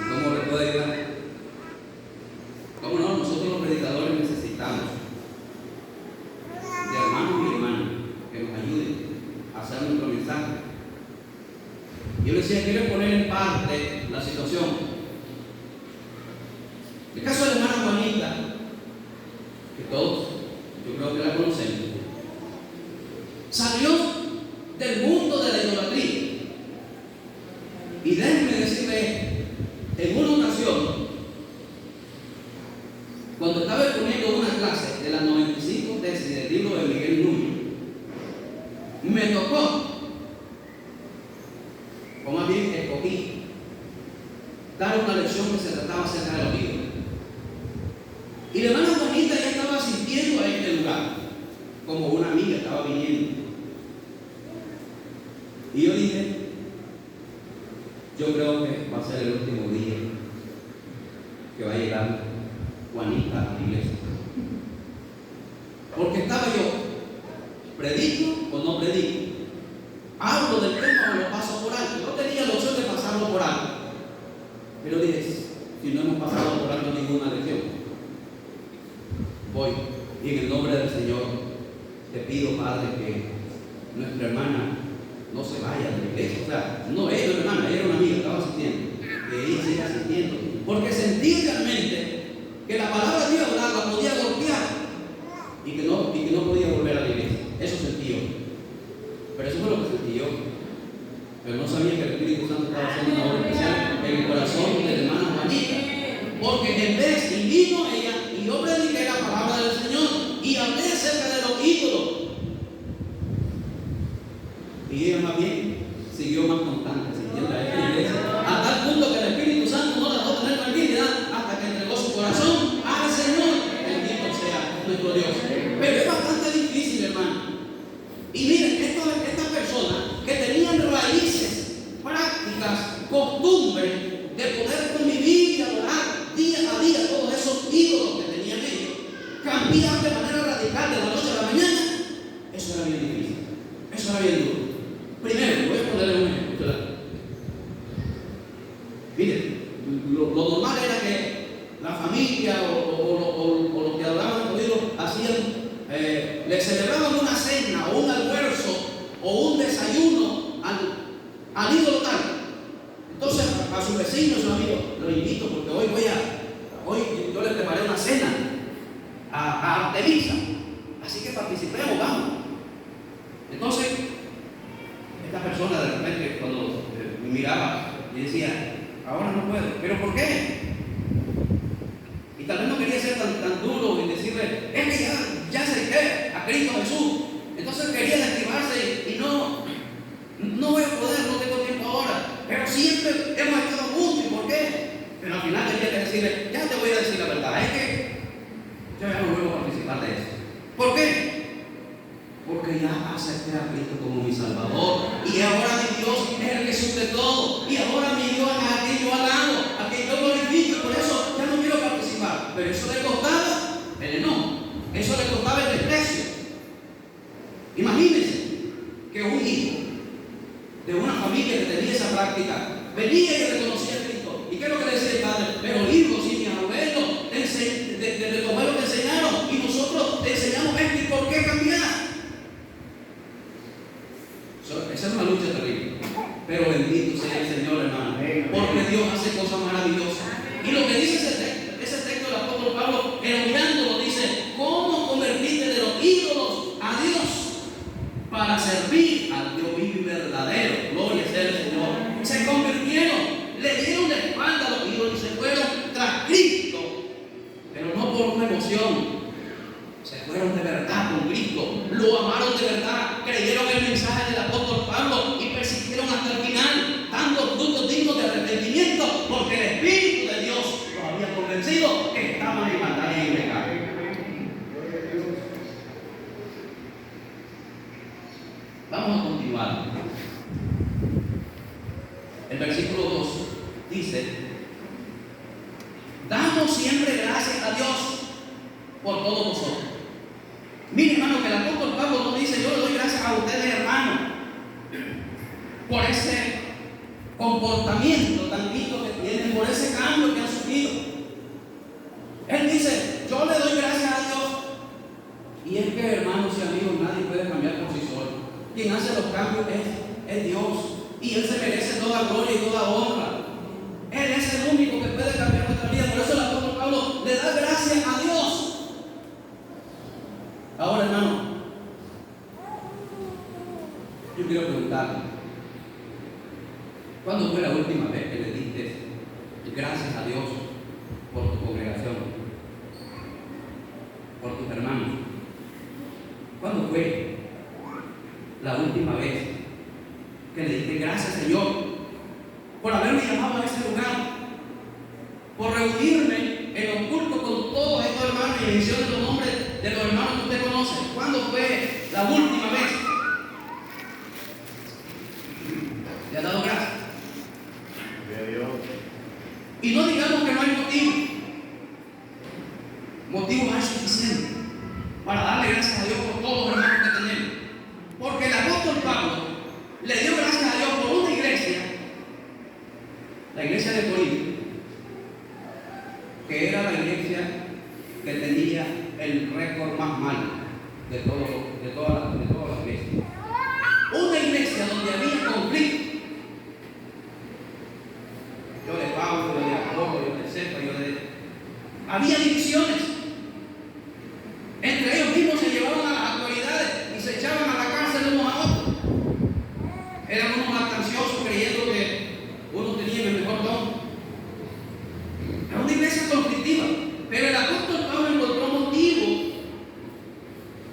¿Cómo le puedo ayudar? ¿Cómo no? Nosotros los predicadores necesitamos de hermanos y hermanas que nos ayuden a hacer nuestro mensaje. Yo les decía, quiero poner en parte la situación. El caso de la hermana Juanita, que todos, yo creo que la conocemos, salió del mundo de la idolatría. Y déjenme decirle, en una ocasión, cuando estaba exponiendo una clase de las 95 tesis del libro de Miguel Núñez, me tocó, o más bien escogí, dar una lección que se trataba acerca de los ídolos. Y la hermana Juanita ya estaba asistiendo a este lugar, como una amiga estaba viniendo. Y yo dije, yo creo que va a ser el último día que va a llegar Juanita a la iglesia. Porque estaba yo, ¿predico o no predico? ¿Hablo del tema o lo paso por alto? No tenía la opción de pasarlo por alto. Pero dije, si no hemos pasado por alto ninguna lección, voy. Y en el nombre del Señor te pido, Padre, que nuestra hermana no se vaya de la iglesia. O sea, no era una hermana, ella era una amiga, estaba asistiendo. Que ella siga asistiendo. Porque sentí realmente que la palabra de Dios la podía golpear y que no podía volver a la iglesia. Eso sentí yo. Pero eso fue lo que sentí yo. Pero no sabía que el Espíritu Santo estaba haciendo una obra especial en el corazón de la hermana Juanita. Porque en vez, y vino ella, y yo prediqué la palabra del Señor, y hablé acerca de los ídolos. Y ella más bien siguió más constante, siguiendo a esta iglesia, a tal punto que el Espíritu Santo no la dejó tener tranquilidad hasta que entregó su corazón al Señor. Bendito sea nuestro Dios. Pero es bastante difícil, hermano. Y miren, estas personas que tenían raíces, prácticas, costumbres de poder convivir y adorar día a día todos esos ídolos que tenían ellos, cambiar de manera radical de la noche a la mañana, eso era bien difícil, eso era bien duro. Primero, voy a ponerle un ejemplo. Miren, lo normal era que la familia o los que adoraban los ídolos hacían, le celebraban una cena o un almuerzo o un desayuno al ídolo tal. Entonces a sus vecinos, a sus amigos, los invito porque hoy yo les preparé una cena a Artemisa, así que participemos, vamos. Entonces esta persona de repente cuando me miraba y decía, ahora no puedo, ¿pero por qué? Y tal vez no quería ser tan duro y decirle, es que ya acepté a Cristo Jesús. Entonces quería desactivarse y no voy a poder, no tengo tiempo ahora. Pero siempre hemos estado juntos, ¿y por qué? Pero al final tenía que decirle, ya te voy a decir la verdad, es que yo ya no vuelvo a participar de eso. ¿Por qué? Porque ya acepté a Cristo como mi Salvador. Y ahora mi Dios es el que suple todo. Y ahora mi Dios es a quien yo alabo, a quien yo glorifico. Y por eso ya no quiero participar. Pero eso le costaba el enojo. Eso le costaba el desprecio. Imagínense que un hijo de una familia que tenía esa práctica venía y reconocía a Cristo. ¿Y qué es lo que le decía el padre? Pero hijo, si mis abuelos de tus abuelos te enseñaron y nosotros te enseñamos esto, ¿y por qué cambiar? Esa es una lucha terrible. Pero bendito sea el Señor, hermano. Porque Dios hace cosas maravillosas. Y lo que dice ese texto del apóstol Pablo, elogiándolo, dice, ¿cómo convertiste de los ídolos a Dios para servir al Dios vivo y verdadero? Gloria sea el Señor. Se convirtieron, le dieron la espalda a los ídolos y se fueron tras Cristo. Pero no por una emoción. Se fueron de verdad con Cristo, lo amaron de verdad, creyeron el mensaje del apóstol Pablo y persistieron hasta el final, dando frutos dignos de arrepentimiento, porque el Espíritu de Dios los había convencido que estaban en maldad y en pecado. Vamos a continuar. El versículo 2 dice, damos siempre gracias a Dios por todos vosotros. Mire, hermano, que el apóstol Pablo no dice: yo le doy gracias a ustedes, hermanos, por ese comportamiento tan lindo que tienen, por ese cambio que han sufrido. Él dice: yo le doy gracias a Dios. Y es que, hermanos y amigos, nadie puede cambiar por sí solo. Quien hace los cambios es Dios. Y Él se merece toda gloria y toda honra. Él es el único que puede cambiar nuestra vida. Por eso el apóstol Pablo le da gracias a Dios. Ahora, hermano, yo quiero preguntarle: ¿cuándo fue la última vez que le diste gracias a Dios por tu congregación, por tus hermanos? ¿Cuándo fue la última vez que le diste gracias, Señor, por haberme llamado a ese lugar, por reunirme en los cultos con todos estos hermanos y mencionar los nombres de los hermanos que usted conoce? ¿Cuándo fue la última vez? ¿Le ha dado gracias? Y no digamos que no hay motivo. Motivos hay suficientes para darle gracias a Dios por todos los hermanos que tenemos. Porque el apóstol Pablo le dio gracias a Dios por una iglesia, la iglesia de Corinto, que era la iglesia que tenía el récord más malo de toda la iglesia. Una iglesia donde había conflicto. Yo de Pablo, yo de Apolo, yo de Cefa, había divisiones. Entre ellos mismos se llevaban a las autoridades y se echaban a la cárcel unos a otros. Eran unos jactanciosos creyendo que uno tenía el mejor don. Era una iglesia conflictiva. Pero el apóstol Pablo encontró motivo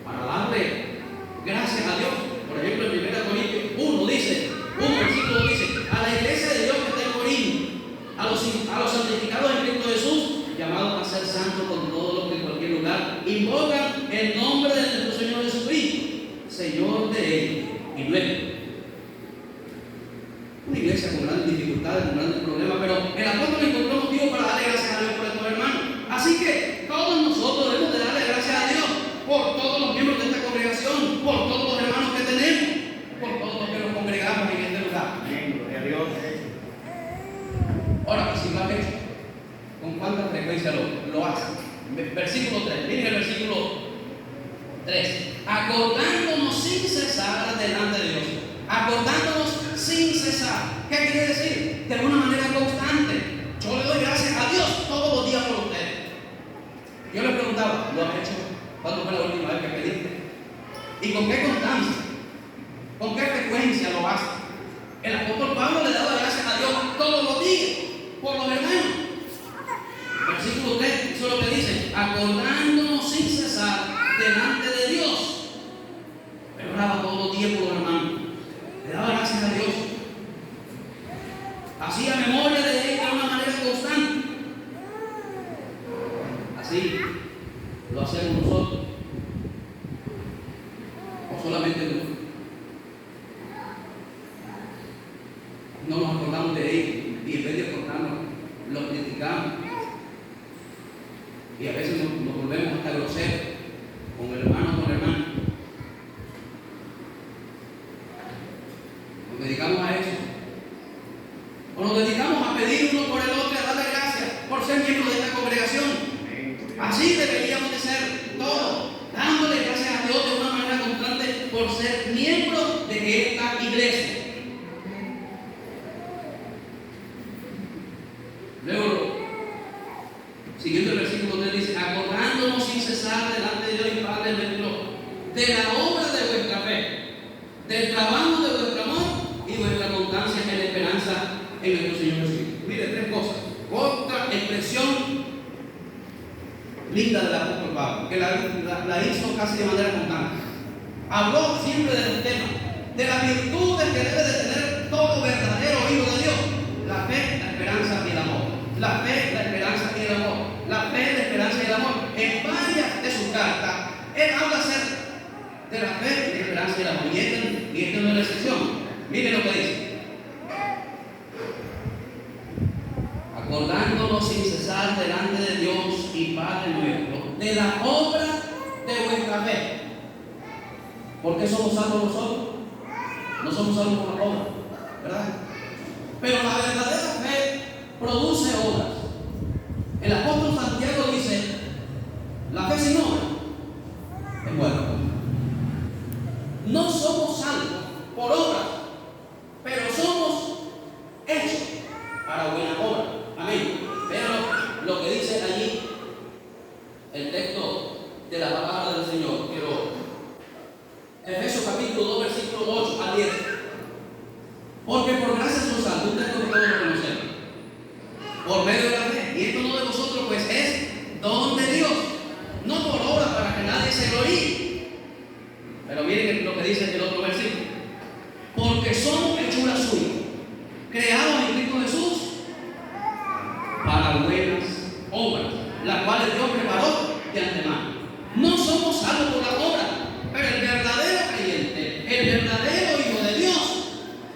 para darle gracias a Dios. Por ejemplo, en 1 Corintios 1 dice, un versículo dice: a la iglesia de Dios que está en Corinto, a los santificados en Cristo Jesús, llamados a ser santos con todos los que en cualquier lugar invocan el nombre de nuestro Señor Jesucristo, Señor de ellos y nuestro. Una iglesia con grandes dificultades, con grandes problemas, pero el apóstol encontró motivo para darle gracias a Dios por estos hermanos. Así que todos nosotros debemos de darle gracias a Dios por todos los miembros de esta congregación, por todos los hermanos que tenemos, por todos los que nos congregamos en este lugar. Gloria a Dios. Ahora, si lo has hecho, ¿con cuánta frecuencia lo haces? Versículo 3, miren el versículo 3. Acordándonos sin cesar delante de Dios. Acordándonos sin cesar. ¿Qué quiere decir? De una manera constante. Yo le doy gracias a Dios todos los días por ustedes. Yo le preguntaba: ¿lo has hecho? ¿Cuándo fue la última vez que pediste? ¿Y con qué constancia? ¿Con qué frecuencia lo haces? El apóstol Pablo le daba gracias a Dios todos los días por los hermanos. Versículo 3, eso es lo que dice: acordándonos sin cesar delante de Dios. Pero oraba todos los días por los hermanos. Le daba gracias a Dios. Hacía memoria de Él de una manera constante. Así lo hacemos nosotros. O solamente nosotros. No nos acordamos de Él y en vez de acordarnos, lo criticamos. Y a veces nos volvemos hasta groseros con el hermano o con la hermana. Nos dedicamos a eso. O nos dedicamos a pedir uno por el otro y a darle gracias por ser miembro de esta congregación. Así deberíamos de ser todos, dándole gracias a Dios de una manera constante por ser miembros de esta iglesia. Luego, siguiendo el versículo 3 dice: acordándonos sin cesar delante de Dios y Padre nuestro, de la obra de vuestra fe, del trabajo de vuestro amor y vuestra constancia en la esperanza en nuestro Señor Jesucristo. Mire, tres cosas. Otra expresión linda del apóstol Pablo, que la hizo casi de manera constante. Habló siempre de los temas, de las virtudes que debe de tener todo verdadero hijo de Dios: la fe, la esperanza y el amor. La fe, la esperanza y el amor. La fe, la esperanza y el amor. En varias de sus cartas, él habla acerca de la fe, la esperanza y el amor. Y esta no es la excepción. Miren lo que dice: acordándonos sin cesar delante de Dios y Padre nuestro de la obra de vuestra fe. ¿Por qué somos salvos nosotros? No somos salvos por la obra, ¿verdad? Pero la verdadera fe produce obras. El apóstol Santiago dice: la fe sin obra es muerta. No somos salvos por obras, pero somos hechos para buena obra. Amén. Vean lo que dice allí el texto de la palabra del Señor. Efesios capítulo 2, versículo 8 a 10. Porque por gracia sois salvos, un texto que todos lo conocemos, por medio de la fe. Y esto no de vosotros, pues es don de Dios, no por obra para que nadie se gloríe. Pero miren lo que dice el otro versículo: porque somos hechura suya, creados en Cristo Jesús para buenas obras, las cuales Dios preparó de antemano. No somos salvos por la obra, pero el verdadero creyente, el verdadero hijo de Dios,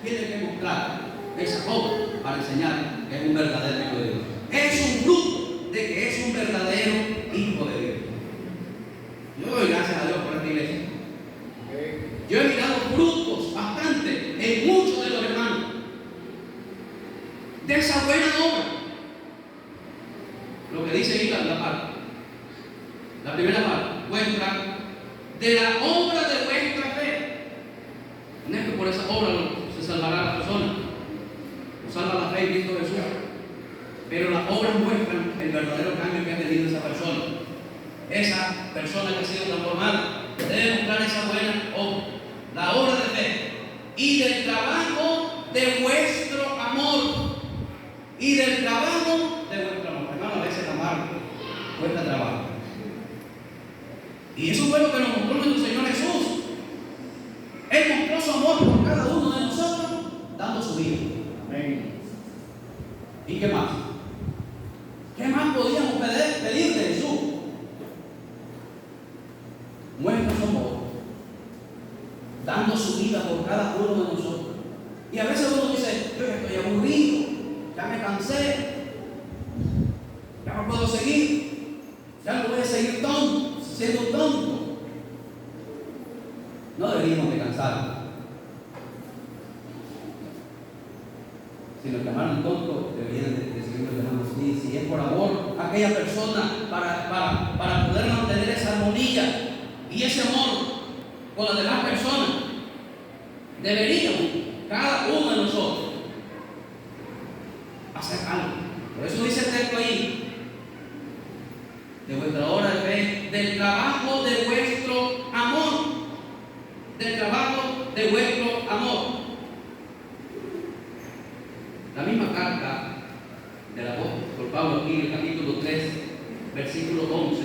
tiene que mostrar esa obra para enseñar que es un verdadero hijo de Dios. Es un fruto de que es un verdadero hijo de Dios. Yo doy gracias a Dios por esta iglesia. Yo he mirado frutos bastante en muchos de los hermanos de esa buena obra. Lo que dice ahí la parte, la primera parte, vuestra, de la obra de vuestra fe. No es que por esa obra se salvará la persona, o salva la fe en Cristo Jesús, pero las obras muestran el verdadero cambio que ha tenido esa persona. Esa persona que ha sido transformada debe mostrar esa buena obra, la obra de fe, y del trabajo de vuestro amor, y del trabajo de vuestro amor. Hermano, a veces amar cuesta trabajo. Y eso fue lo que nos mostró nuestro Señor Jesús. Él mostró su amor por cada uno de nosotros, dando su vida. Amén. ¿Y qué más? ¿Qué más podíamos pedir de Jesús? Muestra su amor, dando su vida por cada uno de nosotros. Y a veces uno dice: yo ya estoy aburrido, ya me cansé, ya no puedo seguir, ya no voy a seguir siendo un tonto. No deberíamos de cansarnos, sino que amar un tonto deberían de seguir llamando así. Si es por amor a aquella persona, para poder mantener esa armonía y ese amor con las demás personas, deberíamos, cada uno de nosotros, hacer algo. Por eso dice el texto ahí: de vuestra obra de fe, del trabajo de vuestro amor, del trabajo de vuestro amor. La misma carta del apóstol Pablo aquí en el capítulo 3, versículos 11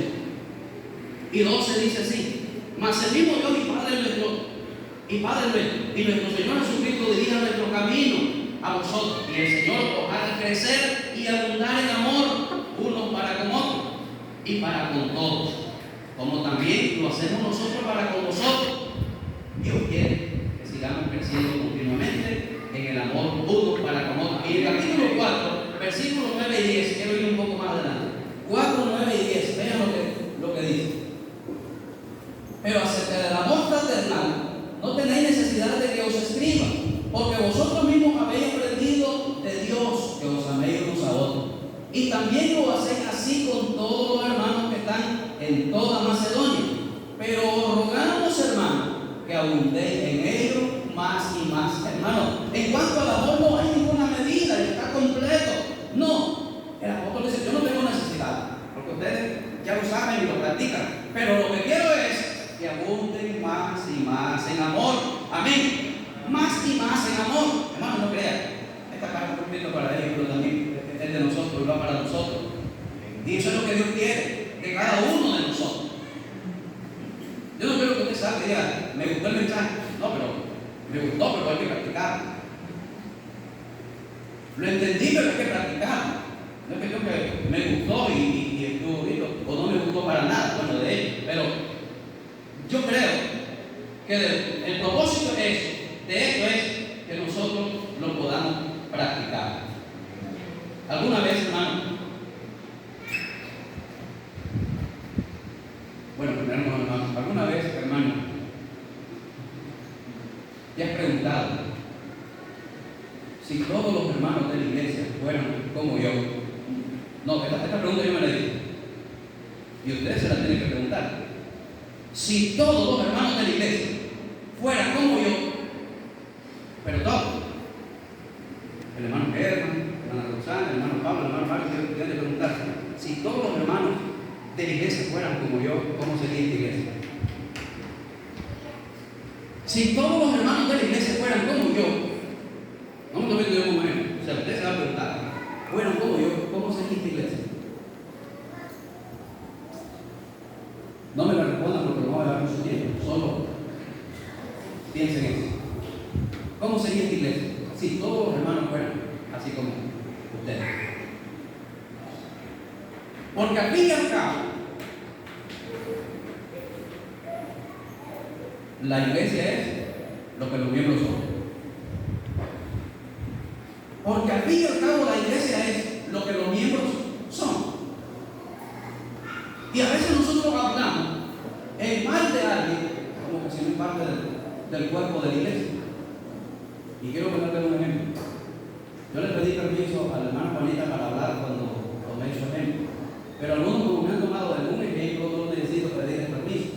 y 12 dice así: mas el mismo Dios y Padre nuestro, y nuestro Señor Jesucristo dirija nuestro camino a vosotros, y el Señor os haga crecer y abundar en amor unos para con otros y para con todos, como también lo hacemos nosotros para con vosotros. Dios quiere que sigamos creciendo continuamente en el amor unos para con otros. Y en el capítulo 4, versículos 9 y 10, quiero ir un poco más adelante. 4, 9 y 10, vean lo que dice: pero acerca del amor fraternal, no tenéis necesidad de que os escriba, porque vosotros mismos habéis aprendido de Dios que os améis unos a otros. Y también lo hacéis así con todos los hermanos que están en toda Macedonia. Pero rogamos, hermanos, que abundéis en ello más y más. Hermanos, en cuanto al amor no hay ninguna medida, está completo. No, el apóstol dice: yo no tengo necesidad, porque ustedes ya lo saben y lo practican, pero lo que quiero es que abunden más y más en amor. Amén. Más y más en amor. Hermanos, no crean, esta carta está cumpliendo para ellos, pero también es de nosotros y va para nosotros. Y eso es lo que Dios quiere de cada uno de nosotros. Yo no quiero que usted salga y diga: me gustó el mensaje. No, pero me gustó, pero hay que practicar. Lo entendí, pero hay que practicar. No es que yo que me gustó y estuvo bonito, o no me gustó para nada, bueno, de él. Pero yo creo que el propósito de esto es que nosotros lo podamos practicar. ¿Alguna vez, hermano? Bueno, primero, hermano, ¿alguna vez, hermano, preguntado, si todos los hermanos de la iglesia fueran como yo, no, esta pregunta yo me la hice, y ustedes se la tienen que preguntar. Si todos los hermanos de la iglesia fueran como yo, pero todos, el hermano Germán, la hermana Rosana, el hermano Pablo, el hermano Mario, tienen que preguntarse, si todos los hermanos de la iglesia fueran como yo, ¿cómo sería esta iglesia? Si todos los hermanos de la iglesia fueran como yo, no me tomen yo como ejemplo, o sea, ustedes se van a preguntar, fueran como yo, ¿cómo sería esta iglesia? No me la respondan porque no va a dar mucho tiempo, solo piensen eso. ¿Cómo sería esta iglesia si todos los hermanos fueran así como ustedes? Porque al fin y al cabo, la iglesia es lo que los miembros son. Porque al fin y al cabo la iglesia es lo que los miembros son. Y a veces nosotros hablamos en mal de alguien como que si no es parte del cuerpo de la iglesia. Y quiero ponerle un ejemplo. Yo le pedí permiso a la hermana Juanita para hablar cuando tomé su ejemplo. Pero algunos me han tomado de algún ejemplo, no necesito pedirles permiso.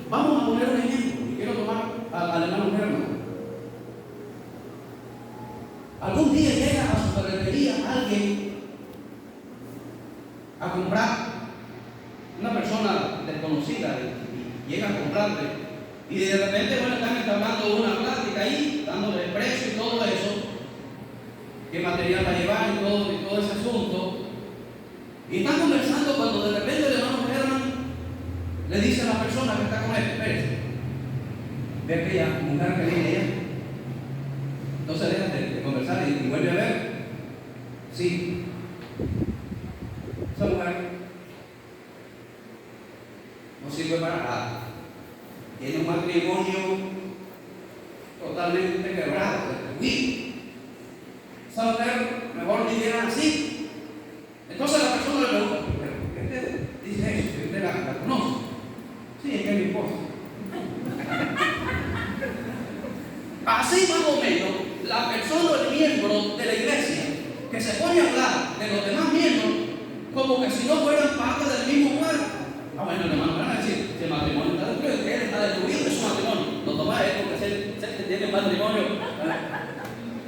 Vamos a poner un ejemplo. Y quiero tomar al hermano Germán. Algún día llega a su ferretería alguien a comprar, una persona desconocida y llega a comprarle, y de repente están entablando una plática ahí, dándole precio y todo eso, qué material va a llevar y todo ese asunto, y están conversando cuando de repente el hermano Germán le dice a la persona que está con él, espérese, ve aquella mujer que viene allá. Entonces deja de conversar y vuelve a ver. Sí, esa mujer no sirve para nada. Tiene un matrimonio totalmente quebrado, destruido. Esa mujer mejor viviera así. Entonces la persona le pregunta, ¿pero por qué te dice eso? ¿Que usted la conoce? Sí, es que es mi esposa. Así más o menos, la persona o el miembro de la iglesia que se pone a hablar de los demás miembros como que si no fueran parte del mismo cuerpo. Ah, bueno, hermano, van a decir, si el matrimonio está destruido, él está destruido de su matrimonio. No toma esto porque se tiene matrimonio.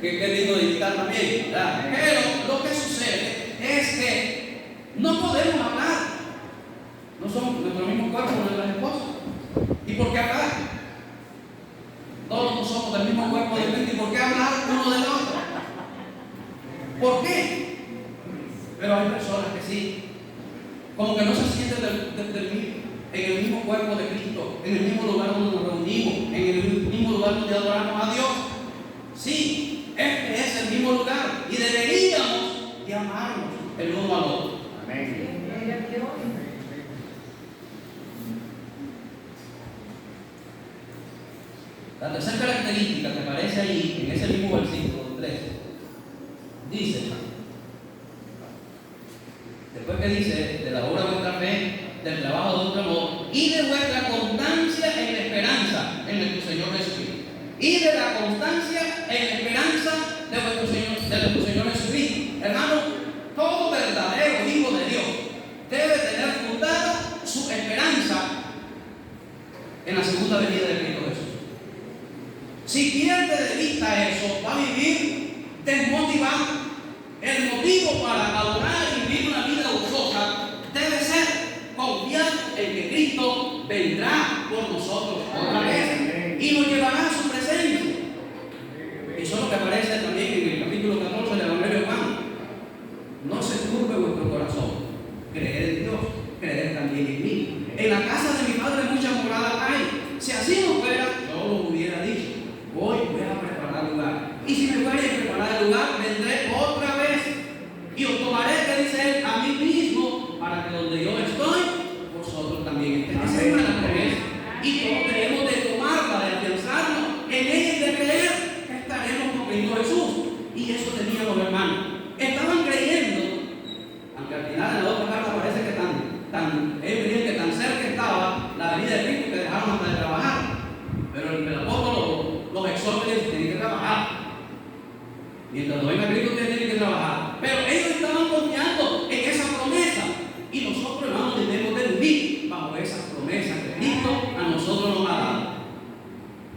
Qué lindo de invitar también, ¿verdad? Pero lo que sucede es que no podemos hablar. No somos nuestro mismo cuerpo, nuestras esposas. ¿Y por qué hablar? Todos no somos del mismo cuerpo de Cristo. ¿Y por qué hablar uno del otro? ¿Por qué? Pero hay personas que sí, como que no se sienten en el mismo cuerpo de Cristo, en el mismo lugar donde nos reunimos, en el mismo lugar donde adoramos a Dios. Sí, este es el mismo lugar y deberíamos de amarnos el uno al otro. Amén. La tercera característica que aparece ahí, en ese mismo versículo 3, dice, después que dice, de la obra de vuestra fe, del trabajo de vuestro amor, y de vuestra constancia en la esperanza en nuestro Señor Jesucristo. Y de la constancia en la esperanza de nuestro Señor Jesucristo. Hermano, todo verdadero hijo de Dios debe tener fundada su esperanza en la segunda venida de Cristo Jesús. Si pierde de vista eso, va a vivir desmotivado. El motivo para adorar y vivir una vida gozosa debe ser confiar en que Cristo vendrá por nosotros otra vez y nos llevará a su presencia. Eso es lo que aparece también en el capítulo 14 del Evangelio de Juan. No se turbe vuestro corazón. Creed en Dios, creed también en mí. En la casa de mi Padre muchas moradas hay. Si así no fuera, yo lo hubiera dicho. Voy a preparar lugar. Y si me fuera a preparar el lugar, vendré otra vez. Y os tomaré, que dice él, a mí mismo, para que donde yo estoy, vosotros también estéis. Esa es una promesa. Y todos tenemos de tomarla, de afianzarnos en ella y de creer que estaremos con Cristo Jesús. Y eso tenían los hermanos. Estaban creyendo, aunque al final en la otra carta parece que tan cerca estaba Mientras no venga Cristo, ustedes tienen que trabajar. Pero ellos estaban confiando en esa promesa. Y nosotros, hermanos, debemos de vivir bajo esas promesas que Cristo a nosotros nos ha dado.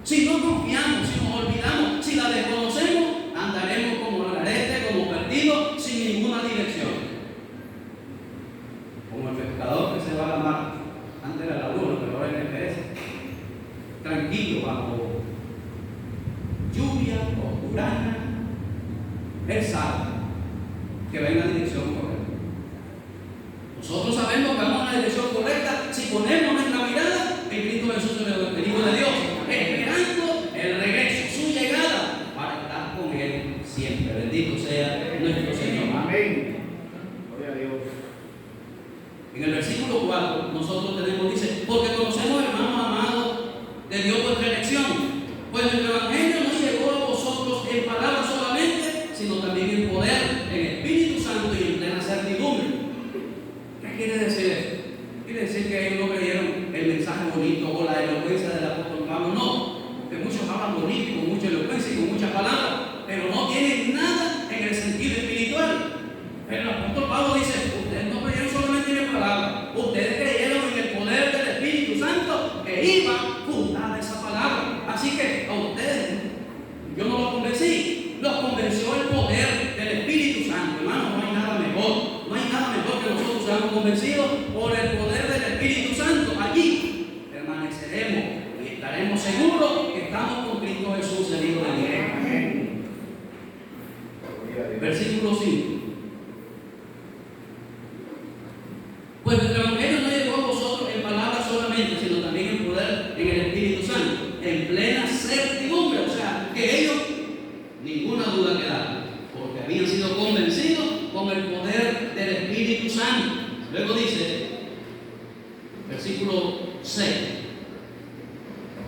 Si no confiamos, si nos olvidamos, si la desconocemos, andaremos como garete, como perdidos, sin ninguna dirección. Como el pescador que se va a la mar. Antes era la luna, pero ahora es el GPS. Tranquilo, bajo lluvia o huracán, él sabe que va en la dirección correcta. Nosotros sabemos que vamos en la dirección correcta si ponemos nuestra mirada en Cristo Jesús, el Hijo de Dios, esperando el regreso, su llegada, para estar con Él siempre. Bendito sea nuestro Señor. Amén. Gloria a Dios. En el versículo 4 nosotros tenemos, dice, porque conocemos, hermanos amados, de Dios vuestra elección, pues el Evangelio no llegó a vosotros en palabras solamente, sino también en poder, en Espíritu Santo y en plena certidumbre. ¿Qué quiere decir eso? Quiere decir que ellos no creyeron el mensaje bonito o la elocuencia del apóstol Pablo, no, porque muchos hablan bonito, con mucha elocuencia y con muchas palabras, pero no tienen nada en el sentido espiritual. Pero el apóstol Pablo dice, ustedes no creyeron solamente en palabras, ustedes creyeron en el poder del Espíritu Santo que iba fundada esa palabra. Así que a ustedes, yo no los convencí, los convenció el poder del Espíritu Santo. Hermano, no hay nada mejor que nosotros seamos convencidos por el poder del Espíritu Santo. Allí permaneceremos y estaremos seguros que estamos con Cristo Jesús, el Hijo de Dios. Amén. Versículo 5. Pues el Evangelio no llegó a vosotros en palabras solamente, sino también en poder, en el Espíritu Santo, en plena certidumbre. O sea, que ellos ninguna duda quedaba, porque habían sido convencidos con el poder del Espíritu Santo. Luego dice, versículo 6.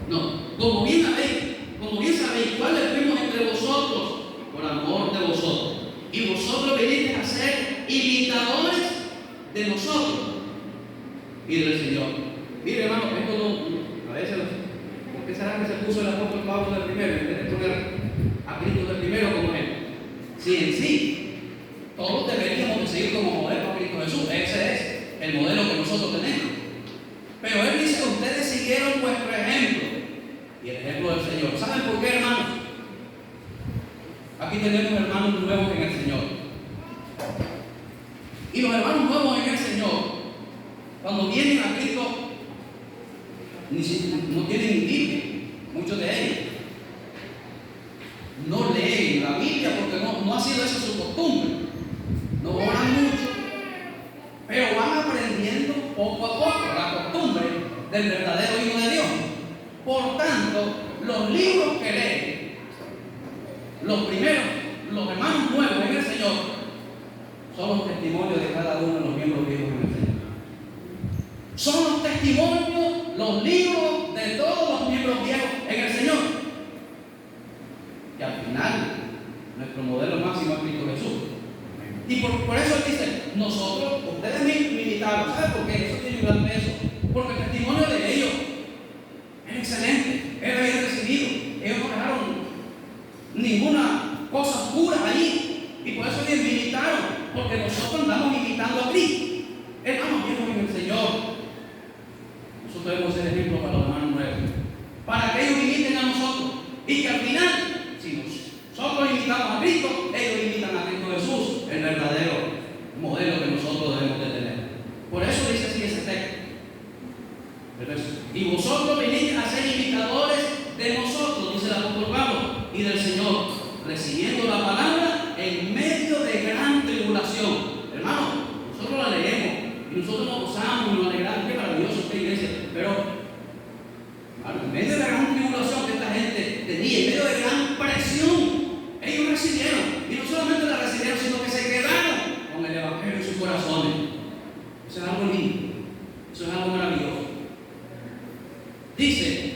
No, como bien sabéis cuáles fuimos entre vosotros por amor de vosotros, y vosotros vinisteis a ser imitadores de nosotros y del Señor. Mire, hermano, esto no, a veces, ¿por qué será que se puso el apóstol Pablo del primero en vez de poner a Cristo del primero como él? Si en sí, todos deberíamos de seguir como modelo a Cristo Jesús. Ese es el modelo que nosotros tenemos. Pero él dice, ustedes siguieron vuestro ejemplo y el ejemplo del Señor. ¿Saben por qué, hermanos? Aquí tenemos hermanos nuevos en el Señor. Y los hermanos nuevos en el Señor, cuando vienen a Cristo, no tienen ni Biblia, muchos de ellos. No leen la Biblia porque no ha sido esa su costumbre. No oran mucho, pero van aprendiendo poco a poco la costumbre del verdadero Hijo de Dios. Por tanto, los libros que leen, los primeros, los hermanos nuevos en el Señor, son los testimonios de cada uno de los miembros vivos en el Señor. Son los testimonios, los libros de todos los miembros viejos en el Señor. Y al final, nuestro modelo máximo es Cristo Jesús. Y por eso él dice, nosotros, ustedes me imitaron. ¿Saben por qué? Eso tiene un gran peso. Porque el testimonio de ellos es excelente. Ellos habían recibido. Ellos no dejaron ninguna cosa oscura allí. Y por eso ellos me imitaron. Porque nosotros andamos imitando a Cristo. Hermanos viejos en el Señor. Nosotros debemos ser ejemplo para los hermanos nuevos. Para que ellos imiten a nosotros. Y que al final, si nosotros imitamos a Cristo, ellos imitan a Cristo Jesús, el verdadero modelo que nosotros debemos de tener. Por eso dice así ese texto. Y vosotros venís a ser imitadores de nosotros, dice el apóstol Pablo, y del Señor, recibiendo la palabra en medio de gran tribulación. Hermano, nosotros la leemos y nosotros nos gozamos y nos alegramos. Qué maravilloso esta iglesia. Pero en medio de la gran tribulación que esta gente tenía, en medio de gran presión, ellos recibieron. Y no solamente la recibieron, sino que se quedaron con el Evangelio en sus corazones. Eso es algo lindo. Eso es algo maravilloso. Dice,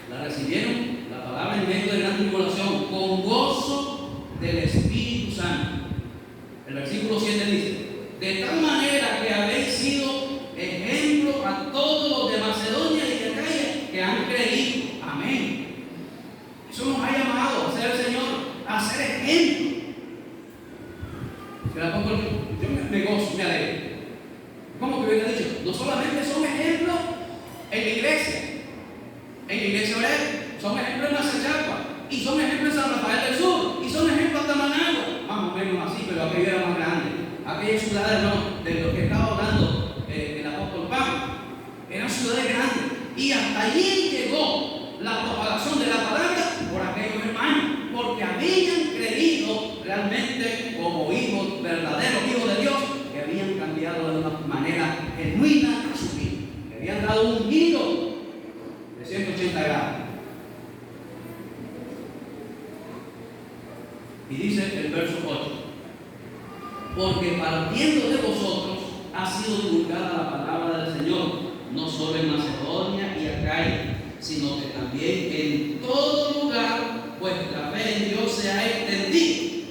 la recibieron, la palabra en medio de gran tribulación, con gozo del Espíritu Santo. El versículo 7 dice, de tal manera que habéis sido ejemplo a todos los de Macedonia y de Acaya que han creído. Amén. Eso nos ha llamado a ser el Señor, a ser ejemplo En la iglesia Oreb son ejemplos en Macechapa, y son ejemplos en San Rafael del Sur, y son ejemplos hasta Managua, más o menos así, pero aquello era más grande. Aquellas ciudades no, de lo que estaba hablando el apóstol Pablo, eran ciudades grandes, y hasta allí llegó la propagación de la palabra por aquellos hermanos, porque habían creído realmente como hijos, verdaderos hijos de Dios, que habían cambiado de una manera genuina a su vida, que habían dado un giro de 180 grados. Y dice el verso 8: porque partiendo de vosotros ha sido divulgada la palabra del Señor, no solo en Macedonia y Acaya, sino que también en todo lugar vuestra fe en Dios se ha extendido,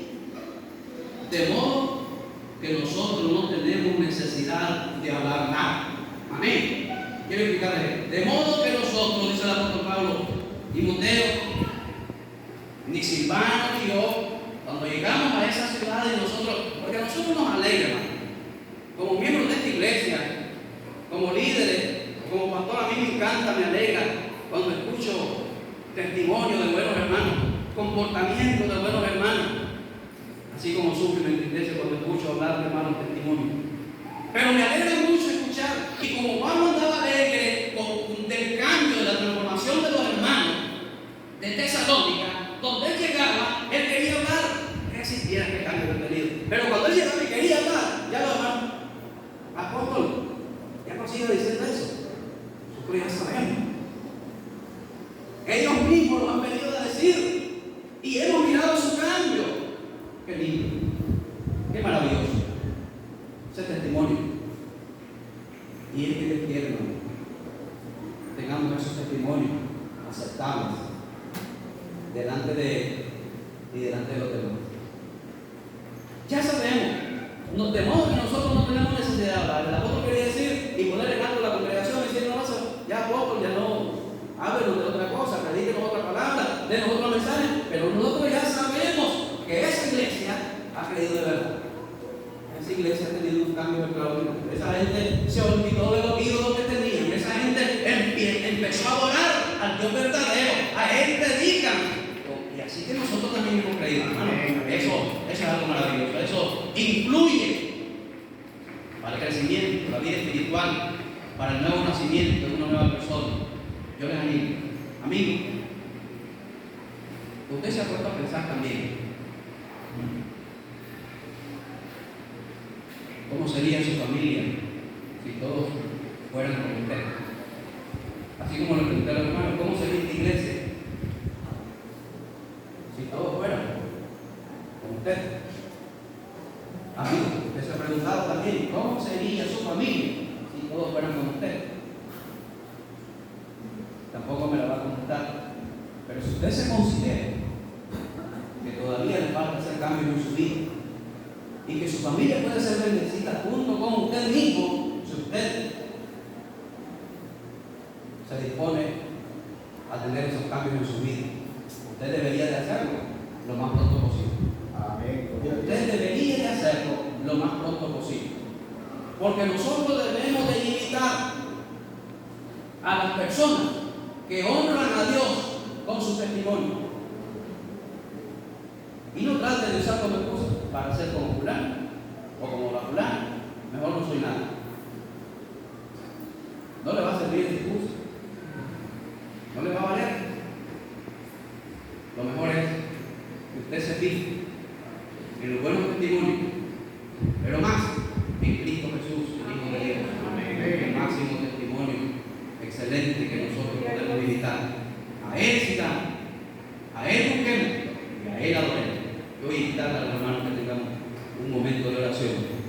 de modo que nosotros no tenemos necesidad de hablar nada. Amén. Quiero explicarles. De modo que nosotros, dice el apóstol Pablo, Timoteo, ni Silvano ni yo, cuando llegamos a esa ciudad y nosotros, porque a nosotros nos alegra, hermano, como miembros de esta iglesia, como líderes, como pastor, a mí me encanta, me alegra cuando escucho testimonio de buenos hermanos, comportamiento de buenos hermanos, así como sufre en la iglesia cuando escucho hablar de malos testimonios. Pero me alegra mucho escuchar, y como Pablo andaba alegre del cambio, de la transformación de los hermanos de Tesalónica, donde él llegaba, él quería hablar. Él existía este cambio de tenido. Pero cuando él llegaba y quería hablar, ya los hermanos, apóstol, ya no sigue diciendo eso. Nosotros ya sabemos. Ellos mismos lo han venido a decir. Y hemos mirado su cambio. Qué lindo. Qué maravilloso. Ese testimonio. Y es que Dios quiere, hermano, tengamos esos testimonios aceptables delante de Él y delante de los demás. Ya sabemos, de modo que nosotros no tenemos necesidad de hablar. El apóstol quería decir y poner en alto la congregación y decir: no, ya apóstol, ya no, háblenos de otra cosa, predíquenos otra palabra, denos otro mensaje. Pero nosotros ya sabemos que esa iglesia ha creído de verdad. Esa iglesia ha tenido un cambio extraordinario. Esa gente se olvidó de los ídolos que tenían. Esa gente empezó a adorar al Dios verdadero. A Él predican. Y así que nosotros también hemos creído, hermano. Eso es algo maravilloso. Eso influye para el crecimiento, la vida espiritual, para el nuevo nacimiento de una nueva persona. Yo les animo, amigo, usted se ha puesto a pensar también cómo sería su familia si todos fueran como usted. Así como le pregunté a los hermanos, ¿cómo sería esta iglesia si todos fueran como usted? Amigo, usted se ha preguntado también, ¿cómo sería su familia si todos fueran como usted? Tampoco me la va a contestar. Pero si usted se considera que todavía le falta hacer cambios en su vida y que su familia puede ser bendecida junto con usted mismo, si usted se dispone a tener esos cambios en su vida, usted debería de hacerlo lo más pronto posible. Amén. Usted debería de hacerlo lo más pronto posible, porque nosotros debemos de imitar a las personas que honran a Dios con su testimonio. Y no trate de usar como excusa para ser como fulano o como la fulana. Mejor no soy nada. No le va a servir de excusa. No le va a valer. Lo mejor es que usted se fije en los buenos testimonios, pero más en Cristo Jesús, el Hijo de Dios. El máximo testimonio excelente que nosotros podemos imitar. A Él sigamos, a Él busquemos y a Él adoremos. Yo voy a invitar a los hermanos que tengamos un momento de oración.